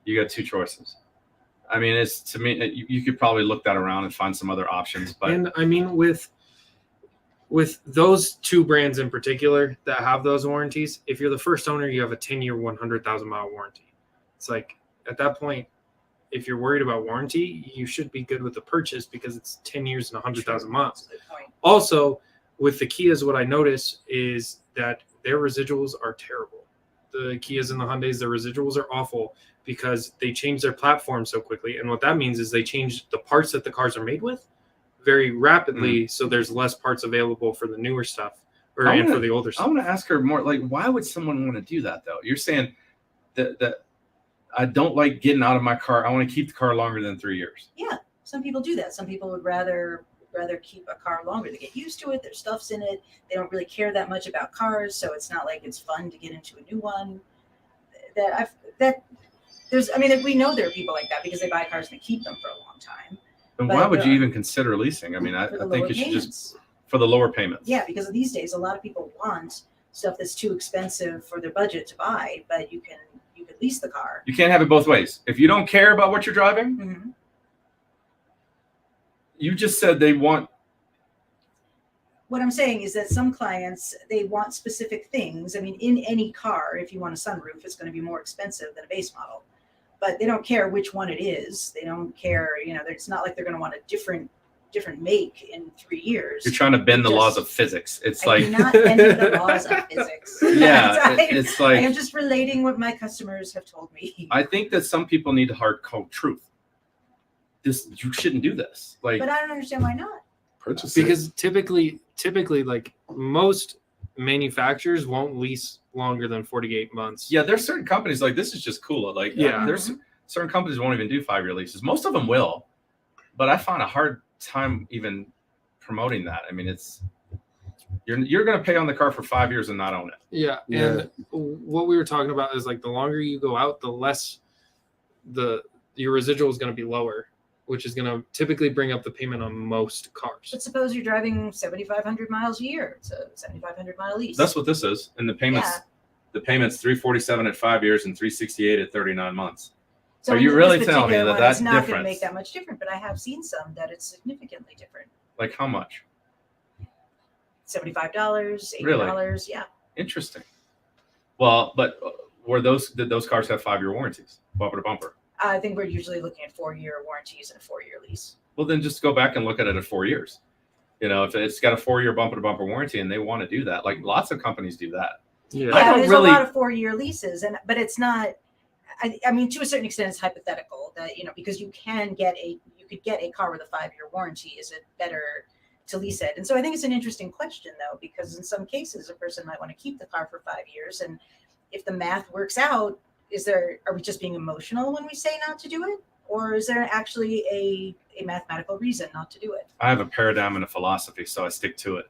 You got two choices. I mean, it's to me, you could probably look that around and find some other options. But And I mean with those two brands in particular that have those warranties, if you're the first owner, you have a 10-year, 100,000 mile warranty. It's like at that point, if you're worried about warranty, you should be good with the purchase because it's 10 years and 100,000 miles. That's a good point. Also, with the Kias, what I notice is that their residuals are terrible. The Kias and the Hyundais, their residuals are awful because they change their platform so quickly. And what that means is they change the parts that the cars are made with very rapidly, so there's less parts available for the newer stuff and for the older I stuff. want to ask her more, like, why would someone want to do that, though? You're saying that I don't like getting out of my car. I want to keep the car longer than 3 years. Yeah, some people do that. Some people would rather keep a car longer. They get used to it. Their stuff's in it. They don't really care that much about cars, so it's not like it's fun to get into a new one. We know there are people like that because they buy cars and they keep them for a long time. And But, why would you even consider leasing? I mean, I for the think lower you should payments. just for the lower payments. Yeah, because these days a lot of people want stuff that's too expensive for their budget to buy, but you could lease the car. You can't have it both ways. If you don't care about what you're driving, Mm-hmm. you just said they want. What I'm saying is that some clients, they want specific things. I mean, in any car, if you want a sunroof, it's going to be more expensive than a base model. But they don't care which one it is. They don't care, it's not like they're going to want a different make in 3 years. You're trying to bend the Just- laws of physics. It's I like do not bend the laws of physics. yeah, it's I am like just relating what my customers have told me. I think that some people need hard code truth. You shouldn't do this. Like But I don't understand why not. Purchase it. Because typically, like most manufacturers won't lease longer than 48 months. yeah, there's certain companies like this is just cool. Like Yeah. there's certain companies won't even do 5-year leases. Most of them will, but I find a hard time even promoting that. I mean, you're going to pay on the car for 5 years and not own it. Yeah. And what we were talking about is like the longer you go out, the less your residual is going to be lower, which is going to typically bring up the payment on most cars. But suppose you're driving 7,500 miles a year. It's a 7,500 mile lease. That's what this is. And the payments, Yeah. the payments $347 at 5 years and $368 at 39 months. So Are in you this really telling me particular that one, that's it's not going to difference? make that much different? But I have seen some that it's significantly different. Like how much? $75, $80. Really? Yeah. Interesting. Well, but did those cars have 5-year warranties, bumper to bumper? I think we're usually looking at 4-year warranties and a 4-year lease. Well, then just go back and look at it at 4 years. If it's got a 4-year bumper to bumper warranty and they want to do that, like lots of companies do that. Yeah. I Yeah, don't there's really- a lot of 4-year leases, but it's not. I mean, to a certain extent, it's hypothetical that because you could get a car with a 5-year warranty. Is it better to lease it? And so I think it's an interesting question, though, because in some cases, a person might want to keep the car for 5 years, and if the math works out, are we just being emotional when we say not to do it, or is there actually a mathematical reason not to do it? I have a paradigm and a philosophy, so I stick to it.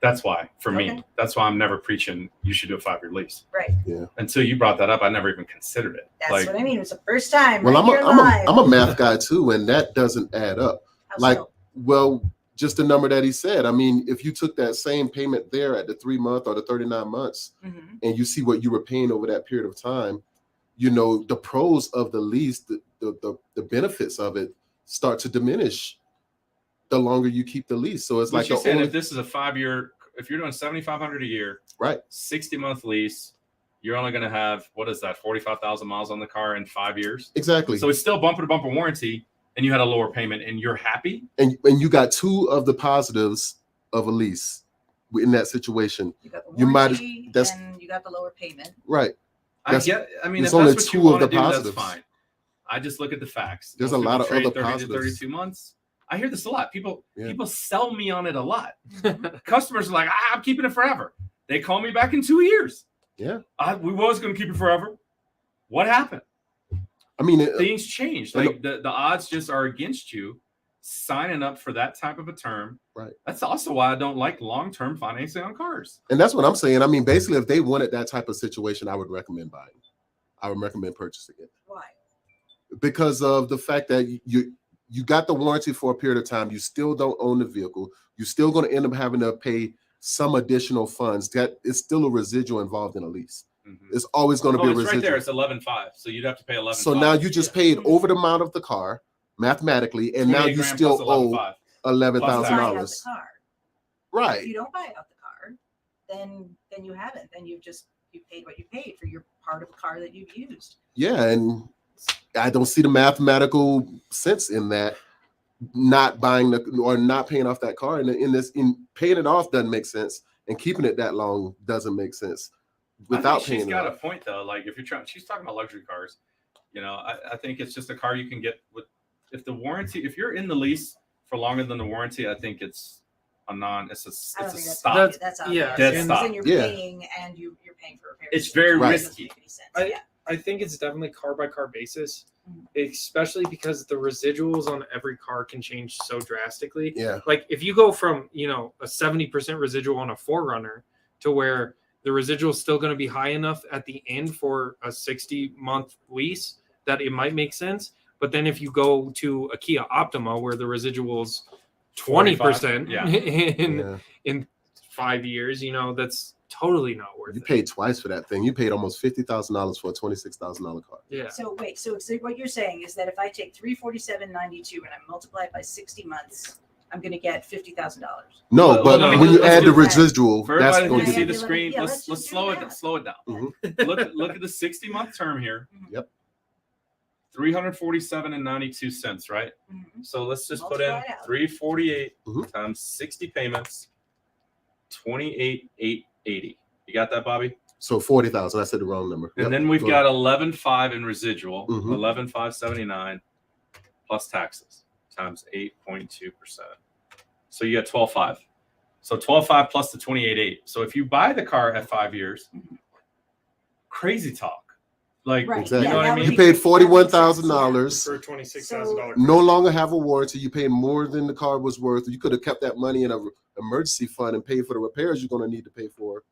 That's why, for me, Okay. that's why I'm never preaching you should do a 5-year lease. Right. Until you brought that up, I never even considered it. That's Like, what I mean. It was the first time. Well, right here I'm live. a math guy too, and that doesn't add up. How like- so? Well, just the number that he said. I mean, if you took that same payment there at the 3-month or the 39 months, Mhm. and you see what you were paying over that period of time, the pros of the lease, the benefits of it start to diminish the longer you keep the lease. So it's but like you're the saying only, if this is a 5-year, if you're doing $7,500 a year, right. 60-month lease, you're only going to have, what is that, 45,000 miles on the car in 5 years? Exactly. So it's still bumper to bumper warranty, and you had a lower payment, and you're happy. And you got two of the positives of a lease in that situation. You got the You might- warranty, that's- and you got the lower payment. Right. I That's- get. I mean, if it's that's only what two you of want to the do, that's positives. fine. I just look at the facts. There's Most a lot people of trade other 30 to positives. 32 months. I hear this a lot. People Yeah. sell me on it a lot. Customers are like, I'm keeping it forever. They call me back in 2 years. Yeah. We was going to keep it forever. What happened? I mean, Things changed. and Like the odds just are against you. signing up for that type of a term. Right. That's also why I don't like long-term financing on cars. And that's what I'm saying. I mean, basically, if they wanted that type of situation, I would recommend buying. I would recommend purchasing it. Why? Because of the fact that you got the warranty for a period of time. You still don't own the vehicle. You're still going to end up having to pay some additional funds. That is still a residual involved in a lease. Mm-hmm. It's always going to be a it's residual. right there. It's 11.5. So you'd have to pay 11.5. So now you just paid over the amount of the car mathematically, and now you still owe $11,000. Right. If you don't buy out the car, then you haven't. Then you paid what you paid for your part of the car that you've used. Yeah, and I don't see the mathematical sense in that. Not buying or not paying off that car, and in paying it off doesn't make sense, and keeping it that long doesn't make sense. Without paying, she's got a point though. Like if you're trying, she's talking about luxury cars. You know, I think it's just a car you can get with if the warranty. If you're in the lease for longer than the warranty, I think it's a stop. That's yeah, obvious. Dead stop. Then you're paying and you're paying for repairs. It's very risky. I think it's definitely car by car basis, especially because the residuals on every car can change so drastically. Yeah. Like if you go from, a 70% residual on a 4Runner to where the residual is still going to be high enough at the end for a 60-month lease that it might make sense. But then if you go to a Kia Optima where the residual's 20% in 5 years, that's totally not worth it. You paid twice for that thing. You paid almost $50,000 for a $26,000 car. Yeah. So wait, so what you're saying is that if I take $347.92 and I multiply it by 60 months, I'm going to get $50,000. No, but when you add the residual, for that's everybody going who to see be the screen. Yeah, let's slow it down. Mhm. Look at the 60-month term here. Yep. $347.92, right? Mhm. So let's just Multiply put in it out. 348 Mhm. times 60 payments, 28,880. You got that, Bobby? So 40,000. I said the wrong number. And Yep. then we've Go got ahead. 11.5 in residual, Mhm. 11,579 plus taxes times 8.2%. So you got 12.5. So 12.5 plus the 28.8. So if you buy the car at 5 years, crazy talk. Like, Right. Exactly. You know what I mean? You paid $41,000. For a $26,000. No longer have a warranty. You paid more than the car was worth. You could have kept that money in an emergency fund and paid for the repairs you're going to need to pay for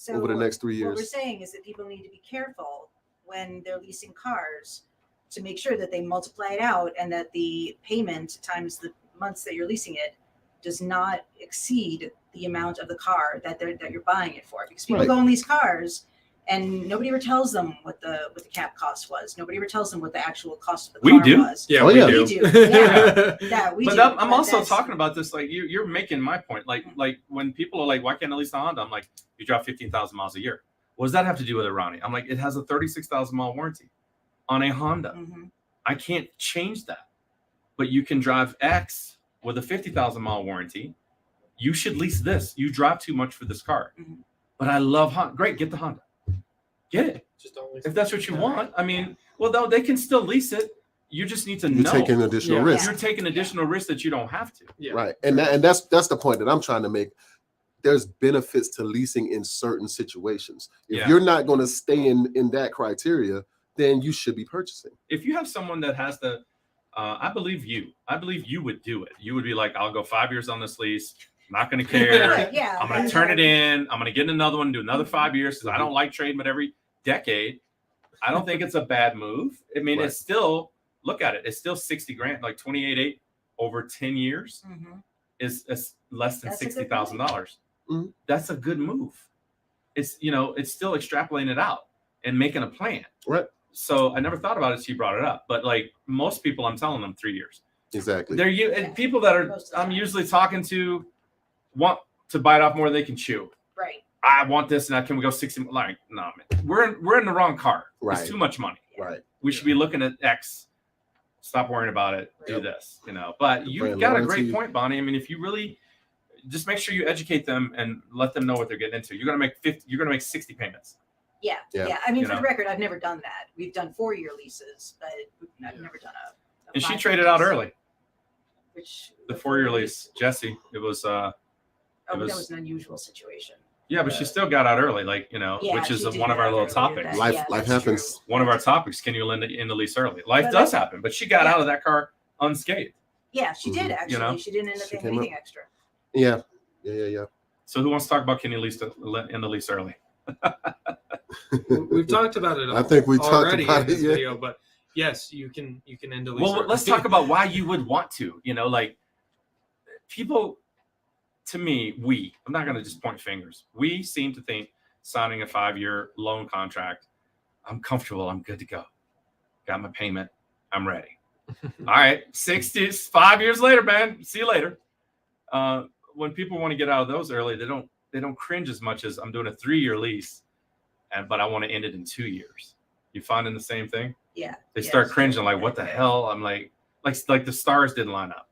over the next 3 What we're years. saying is that people need to be careful when they're leasing cars to make sure that they multiply it out and that the payment times the months that you're leasing it does not exceed the amount of the car that you're buying it for. Because people Right. go in these cars and nobody ever tells them what the cap cost was. Nobody ever tells them what the actual cost of the We car do. was. Yeah, Oh, we yeah. do. We do. Yeah. Yeah, we but do. I'm also that's- talking about this. Like you're making my point. Like when people are like, why can't I lease a Honda? I'm like, you drive 15,000 miles a year. What does that have to do with it, Ronnie? I'm like, it has a 36,000 mile warranty on a Honda. Mhm. I can't change that. But you can drive X with a 50,000 mile warranty. You should lease this. You drive too much for this car. Mhm. But I love Honda. Great, get the Honda. Get it. Just don't lease If that's what you want. I mean, well, though they can still lease it. You just need to You're know. taking additional Yeah. risk. You're taking additional risks that you don't have to. Yeah. Right. And that's the point that I'm trying to make. There's benefits to leasing in certain situations. If Yeah. you're not going to stay in that criteria, then you should be purchasing. If you have someone that has the, I believe you would do it. You would be like, I'll go 5 years on this lease. I'm not going to care. Right, yeah. I'm going to turn it in. I'm going to get another one, do another 5 years because I don't like trading but every decade. I don't think it's a bad move. I mean, Right. It's still, look at it. It's still 60 grand, like 28.8 over 10 years Mhm. is less than That's a good $60,000. Mhm. That's a good move. It's, it's still extrapolating it out and making a plan. Right. So I never thought about it. She brought it up, but like most people, I'm telling them 3 years. Exactly. They're and people that are Most of the I'm time. usually talking to want to bite off more than they can chew. Right. I want this, and can we go 60? Like, no, man, we're in the wrong car. Right. It's too much money. Right. We should be looking at X. Stop worrying about it. Do Yep. this, But The you've brand got a loyalty. great point, Bonnie. I mean, if you really just make sure you educate them and let them know what they're getting into, you're gonna make 50. You're gonna make 60 payments. Yeah. Yeah. Yeah. I mean, You for know? the record, I've never done that. We've done 4-year leases, but I've never done a And she 5-year traded out lease, early. Which The 4-year lease, Jesse. It was Oh, it but that was- was an unusual situation. yeah, but she still got out early, like Yeah, which is she did one of get our out little earlier topics. than- Life yeah, life that's happens. true. One of our topics. Can you end the lease early? Life But does happen, but she got out of that car unscathed. Yeah, she did actually. know? She didn't end up She paying came anything extra. Yeah. Yeah. So who wants to talk about can you lease in the lease early? We've talked about it. I think we talked already about in this it, yeah. video, but yes, you can end a lease. Well, let's talk about why you would want to. You know, like people. To me, I'm not going to just point fingers. We seem to think signing a 5-year loan contract, I'm comfortable, I'm good to go. Got my payment, I'm ready. All right, 5 years later, man, see you later. When people want to get out of those early, they don't cringe as much as I'm doing a 3-year lease, but I want to end it in 2 years. You finding the same thing? Yeah. They start cringing like, what the hell? I'm like the stars didn't line up.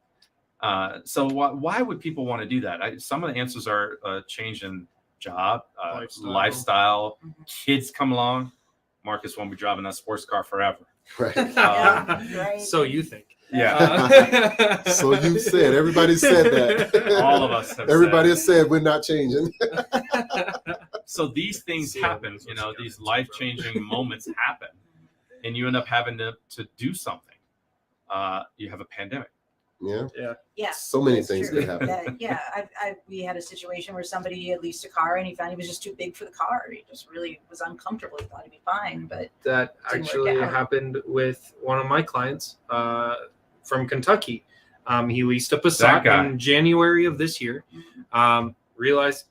So why would people want to do that? Some of the answers are change in job, lifestyle. Kids come along. Marcus won't be driving that sports car forever. Right. Right. So you think? Yeah. So you said. Everybody said that. All of us have Everybody has said we're not changing. So these things happen. You know, these life-changing moments happen, and you end up having to do something. You have a pandemic. Yeah. So many That's things true. could happen. We had a situation where somebody had leased a car and he found he was just too big for the car. He just really was uncomfortable. He thought he'd be fine, but That didn't work actually out. happened with one of my clients from Kentucky. He leased a Passat in January of this year. Realized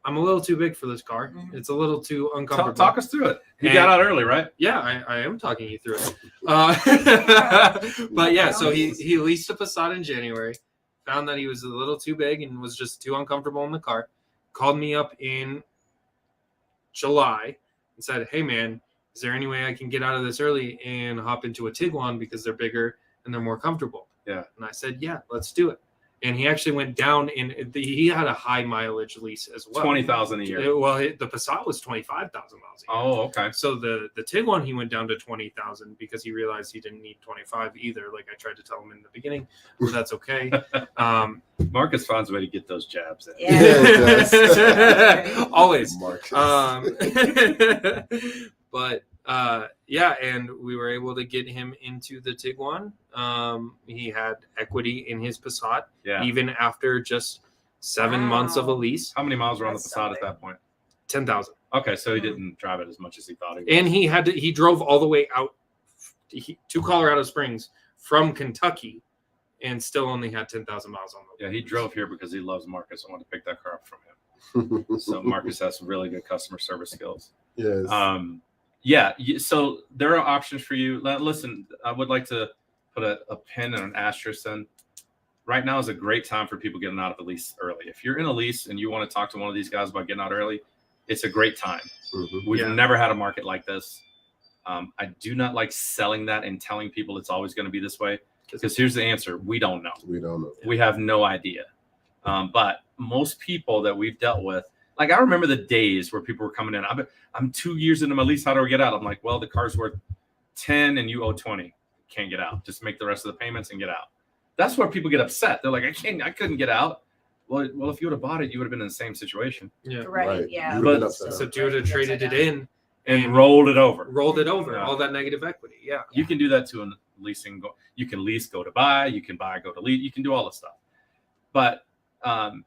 I'm a little too big for this car. It's a little too uncomfortable. Talk us through it. You got out early, right? Yeah, I am talking you through it. But yeah, so he leased a Passat in January, found that he was a little too big and was just too uncomfortable in the car. Called me up in July and said, "Hey man, is there any way I can get out of this early and hop into a Tiguan because they're bigger and they're more comfortable?" Yeah. And I said, "Yeah, let's do it." And he actually went down he had a high mileage lease as well. 20,000 a year. Well, the Passat was 25,000 miles a year. Oh, okay. So the Tiguan, he went down to 20,000 because he realized he didn't need 25 either. Like I tried to tell him in the beginning, but that's okay. Marcus finds a way to get those jabs in. Yeah. Always. Marcus. But yeah, and we were able to get him into the Tiguan. He had equity in his Passat, even after just 7 months of a lease. How many miles were on the Passat at that point? 10,000. Okay, so he didn't drive it as much as he thought he would. And he drove all the way out to Colorado Springs from Kentucky and still only had 10,000 miles on the he drove here because he loves Marcus. I want to pick that car up from him. So Marcus has some really good customer service skills. Yes. So there are options for you. Listen, I would like to put a pin and an asterisk in. Right now is a great time for people getting out of the lease early. If you're in a lease and you want to talk to one of these guys about getting out early, it's a great time. We've never had a market like this. I do not like selling that and telling people it's always going to be this way, because here's the answer. We don't know. We don't know. We have no idea. But most people that we've dealt with, like I remember the days where people were coming in. I'm 2 years into my lease. How do I get out? I'm like, well, the car's worth 10 and you owe 20. Can't get out. Just make the rest of the payments and get out. That's where people get upset. They're like, I couldn't get out. Well, if you would have bought it, you would have been in the same situation. Yeah. Right. Yeah. But, So you would have traded it in and rolled it over. All that negative equity. Yeah. You can do that to a leasing. You can lease, go to buy. You can buy, go to lease. You can do all this stuff. But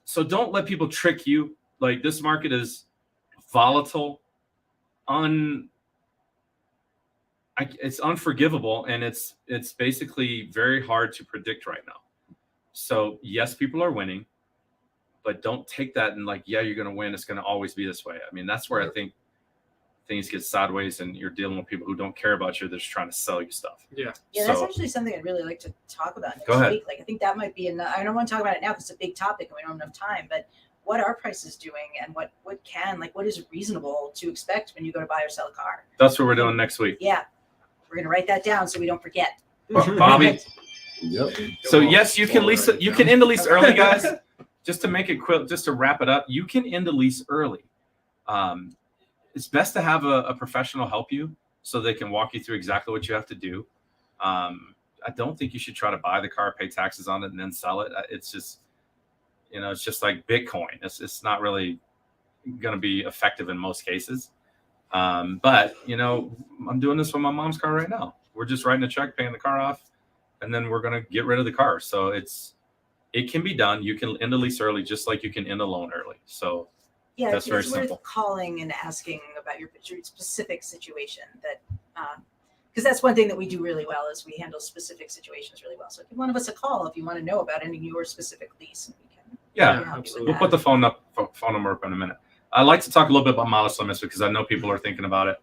so don't let people trick you. Like this market is volatile, it's unforgivable, and it's basically very hard to predict right now. So yes, people are winning, but don't take that and like, yeah, you're going to win. It's going to always be this way. I mean, that's where I think things get sideways, and you're dealing with people who don't care about you. They're just trying to sell you stuff. Yeah, that's actually something I'd really like to talk about next week. Like, I think that might be I don't want to talk about it now because it's a big topic and we don't have enough time, but what are prices doing and what is reasonable to expect when you go to buy or sell a car? That's what we're doing next week. Yeah. We're going to write that down so we don't forget. Bobby. Yep. So yes, you can lease. You can end the lease early, guys. Just to make it quick, just to wrap it up, you can end the lease early. It's best to have a professional help you so they can walk you through exactly what you have to do. I don't think you should try to buy the car, pay taxes on it, and then sell it. It's just, it's just like Bitcoin. It's not really going to be effective in most cases. But I'm doing this with my mom's car right now. We're just writing a check, paying the car off, and then we're going to get rid of the car. So it can be done. You can end a lease early, just like you can end a loan early. So Yeah, that's very it's simple. worth calling and asking about your specific situation. That because that's one thing that we do really well is we handle specific situations really well. So give one of us a call if you want to know about any of your specific lease, and we can Yeah, help you with absolutely. we'll put the phone number up in a minute. I'd like to talk a little bit about mileage limits because I know people are thinking about it.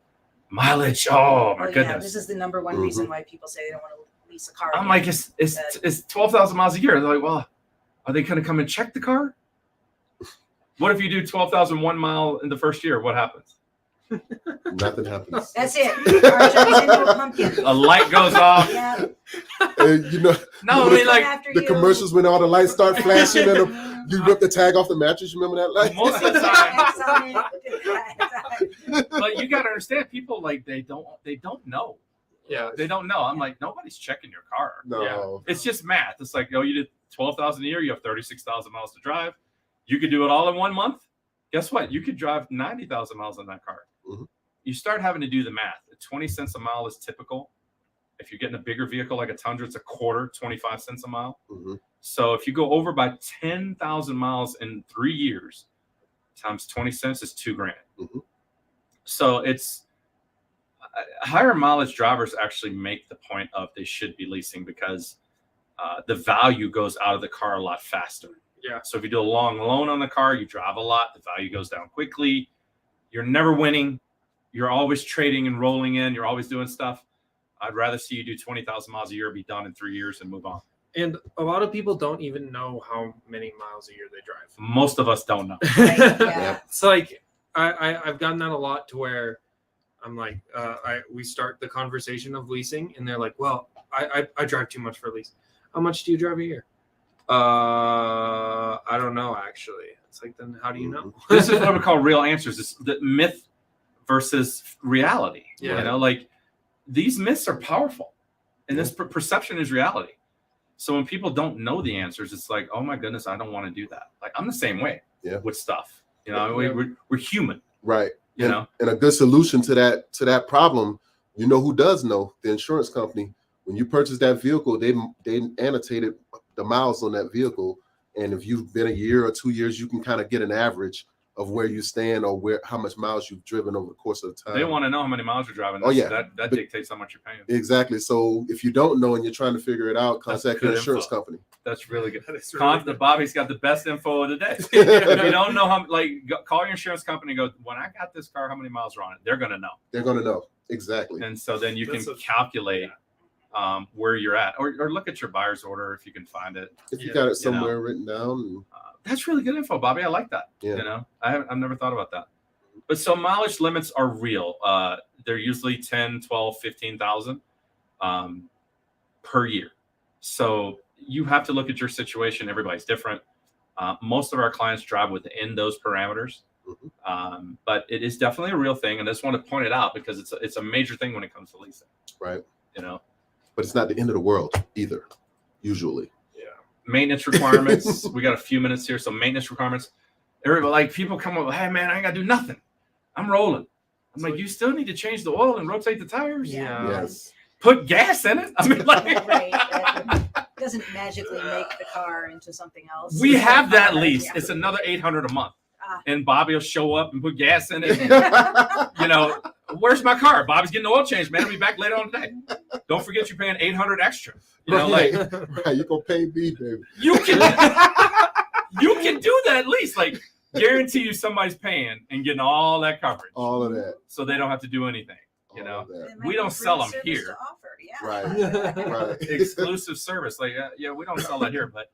Mileage, oh my Yeah, goodness! this is the number one reason why people say they don't want to lease a car. I'm again. like, it's 12,000 miles a year. They're like, well, are they going to come and check the car? What if you do 12,001 mile in the first year? What happens? Nothing happens. That's it. Car turns into a pumpkin. A light goes off. Yeah. And, you know, No, I mean, like, After the you. commercials when all the lights start flashing and you rip the tag off the mattress. You remember that light? most of the time. Yeah. But you got to understand, people like they don't know. Yeah. They don't know. I'm like, nobody's checking your car. No. It's just math. It's like, oh, you did 12,000 a year. You have 36,000 miles to drive. You could do it all in 1 month. Guess what? You could drive 90,000 miles on that car. Mhm. You start having to do the math. 20 cents a mile is typical. If you're getting a bigger vehicle like a Tundra, it's a quarter, 25 cents a mile. Mhm. So if you go over by 10,000 miles in 3 years, times 20 cents is $2,000. Mhm. So it's higher mileage drivers actually make the point of they should be leasing because the value goes out of the car a lot faster. Yeah. So if you do a long loan on the car, you drive a lot, the value goes down quickly. You're never winning. You're always trading and rolling in. You're always doing stuff. I'd rather see you do 20,000 miles a year, be done in 3 years, and move on. And a lot of people don't even know how many miles a year they drive. Most of us don't know. Right, yeah. It's like I've gotten that a lot to where I'm like, we start the conversation of leasing, and they're like, "Well, I drive too much for a lease. How much do you drive a year?" I don't know actually. It's like, then how do you know? This is what we call real answers. It's the myth versus reality. Yeah. You know, like these myths are powerful, and this perception is reality. So when people don't know the answers, it's like, oh my goodness, I don't want to do that. Like I'm the same way with stuff. You know, Yeah. we're human. Right. You know, And a good solution to that problem, you know who does know? The insurance company. When you purchase that vehicle, they annotated the miles on that vehicle, and if you've been a year or 2 years, you can kind of get an average of where you stand or how much miles you've driven over the course of the time. they want to know how many miles you're driving. Oh, yeah. That dictates how much you're paying. Exactly. So if you don't know and you're trying to figure it out, That's contact your good insurance info. company. That's really good. That is really good. Bobby's got the best info of the day. If you don't know call your insurance company and go, when I got this car, how many miles are on it? They're going to know. They're going to know. Exactly. And so then you can That's calculate where you're at, or look at your buyer's order if you can find it. If you Yeah, got it somewhere written down. That's really good info, Bobby. I like that. Yeah. You know, I've never thought about that. But so mileage limits are real. They're usually 10, 12, 15,000 per year. So you have to look at your situation. Everybody's different. Most of our clients drive within those parameters. But it is definitely a real thing. And I just want to point it out because it's a major thing when it comes to leasing. Right. You know, But it's not the end of the world either, usually. maintenance requirements. We got a few minutes here. So maintenance requirements. Everybody, like people come up, hey man, I ain't got to do nothing. I'm rolling. I'm like, you still need to change the oil and rotate the tires. Yeah. Yes. Put gas in it. I mean, like, Right. That doesn't magically make the car into something else. we have that Yeah. lease. It's another $800 a month. Ah. And Bobby will show up and put gas in it. You know, where's my car? Bobby's getting the oil change, man. I'll be back later on today. Don't forget you're paying $800 extra. You know, like Right, you're gonna pay me, baby. you can do that lease. Like guarantee you somebody's paying and getting all that coverage. All of that. So they don't have to do anything. You all know, of that. It might we be don't free sell 'em service here. to offer, yeah. Right. Right. exclusive service. Like, yeah, we don't sell that here, but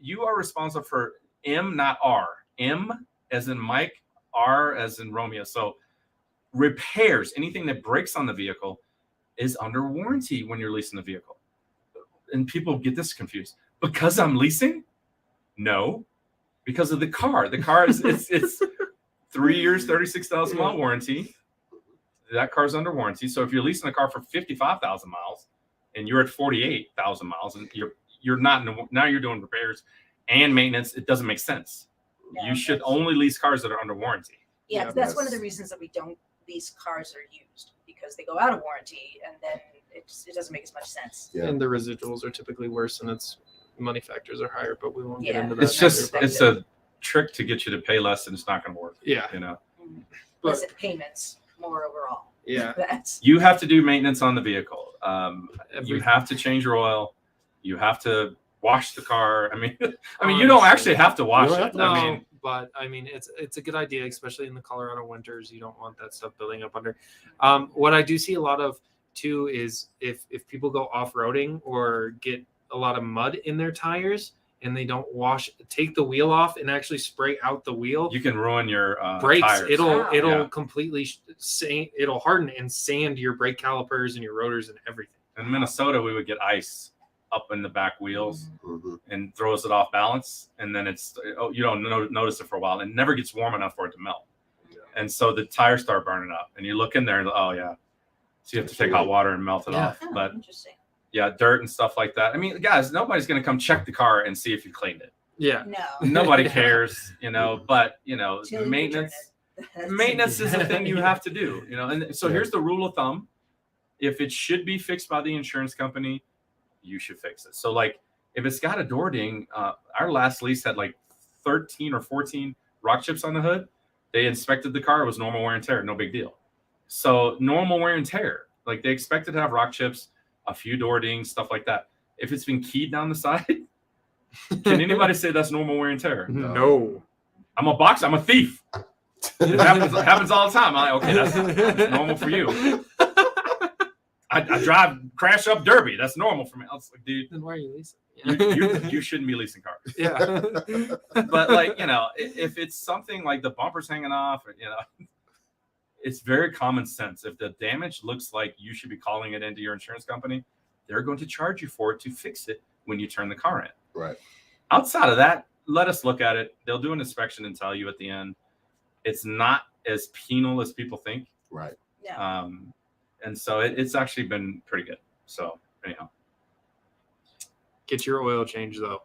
you are responsible for M, not R. M as in Mike, R as in Romeo. So repairs, anything that breaks on the vehicle is under warranty when you're leasing the vehicle. And people get this confused. Because I'm leasing? No, because of the car. The car is it's 3 years, 36,000 mile warranty. That car's under warranty. So if you're leasing a car for 55,000 miles and you're at 48,000 miles and you're not now you're doing repairs and maintenance, it doesn't make sense. Yeah, You should that's- only lease cars that are under warranty. Yeah, Yeah, that's one of the yes. reasons that we don't lease cars that are used because they go out of warranty and then it doesn't make as much sense. Yeah. And the residuals are typically worse, and its money factors are higher. But we won't get Yeah. into that. It's just That's it's a trick to get you to pay less, and it's not going to work. Yeah. You know, But- Less payments, more overall. Yeah. That's you have to do maintenance on the vehicle. You Every- have to change your oil. You have to wash the car. I mean, you don't Honestly. actually have to wash You don't it. have to. No, I mean, but I mean, it's a good idea, especially in the Colorado winters. You don't want that stuff building up under. What I do see a lot of too is if people go off roading or get a lot of mud in their tires and they don't take the wheel off and actually spray out the wheel. you can ruin your Brakes. tires. Wow. It'll Yeah. completely it'll harden and sand your brake calipers and your rotors and everything. In Minnesota, we would get ice up in the back wheels Mhm. and throws it off balance, and then you don't notice it for a while, and it never gets warm enough for it to melt, and so the tires start burning up, and you look in there and oh yeah, so you have to take hot water and melt it Yeah. off. oh, But interesting. yeah, dirt and stuff like that. I mean, guys, nobody's going to come check the car and see if you cleaned it. Yeah. No. Nobody cares, but Till you maintenance. return it. Maintenance is a thing you have to do, and so here's the rule of thumb: if it should be fixed by the insurance company, you should fix it. So like if it's got a door ding, our last lease had like 13 or 14 rock chips on the hood. They inspected the car, it was normal wear and tear, no big deal. So normal wear and tear, like they expected to have rock chips, a few door dings, stuff like that. If it's been keyed down the side, can anybody say that's normal wear and tear? No. I'm a boxer, I'm a thief. It happens all the time. I'm like, okay, that's normal for you. I crash up Derby. That's normal for me. I was like, dude, Then why are you leasing? you shouldn't be leasing cars. Yeah. But like, if it's something like the bumper's hanging off, or, it's very common sense. If the damage looks like you should be calling it into your insurance company, they're going to charge you for it to fix it when you turn the car in. Right. Outside of that, let us look at it. They'll do an inspection and tell you at the end. It's not as penal as people think. Right. No. And so it's actually been pretty good. So anyhow, Get your oil change though.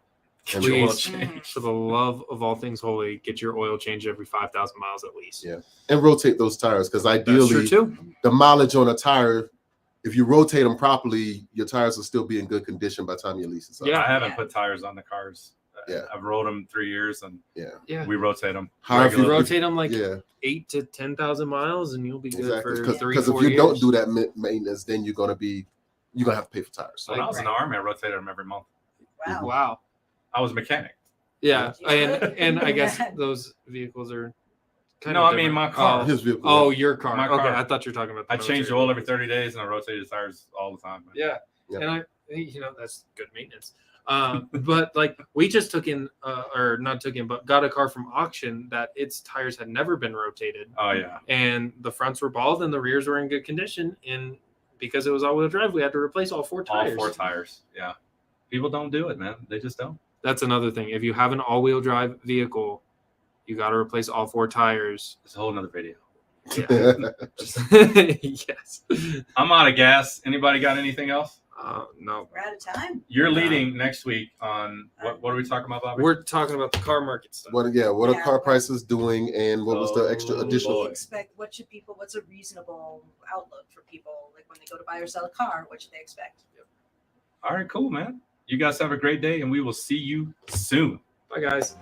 And your oil Please, change. for the love of all things holy, get your oil change every 5,000 miles at least. Yeah. And rotate those tires because That's true ideally too. the mileage on a tire, if you rotate them properly, your tires will still be in good condition by the time your lease is up. Yeah. I haven't Yeah. put tires on the cars. Yeah. I've rode them 3 years, and Yeah. we rotate them. How if You you rotate them like yeah, 8 to 10,000 miles, and you'll be good exactly. for Because 3-4 if you years. don't do that maintenance, then you're gonna have to pay for tires. When I was in the army, I rotated them every month. Wow. Wow. I was a mechanic. Yeah, Yeah. and I guess those vehicles are. Kind No, of I mean different. my car. His vehicle. Oh, your car. My Okay, car. I thought you were talking about. The I changed military oil every vehicles. 30 days, and I rotated tires all the time. Yeah, Yeah. and that's good maintenance. But like we just took in, or not took in, but got a car from auction that its tires had never been rotated, Oh yeah. and the fronts were bald and the rears were in good condition, and because it was all-wheel drive, we had to replace all 4 tires. All 4 tires. Yeah. People don't do it, man. They just don't. That's another thing. If you have an all-wheel drive vehicle, you got to replace all 4 tires. It's a whole nother video. Yes. I'm out of gas. Anybody got anything else? No. We're out of time. You're No. leading next week on what are we talking about, Bobby? We're talking about the car market stuff. what are Yeah. car prices doing and what was the extra Oh, additional? boy. What's a reasonable outlook for people? Like when they go to buy or sell a car, what should they expect? All right, cool, man. You guys have a great day, and we will see you soon. Bye, guys.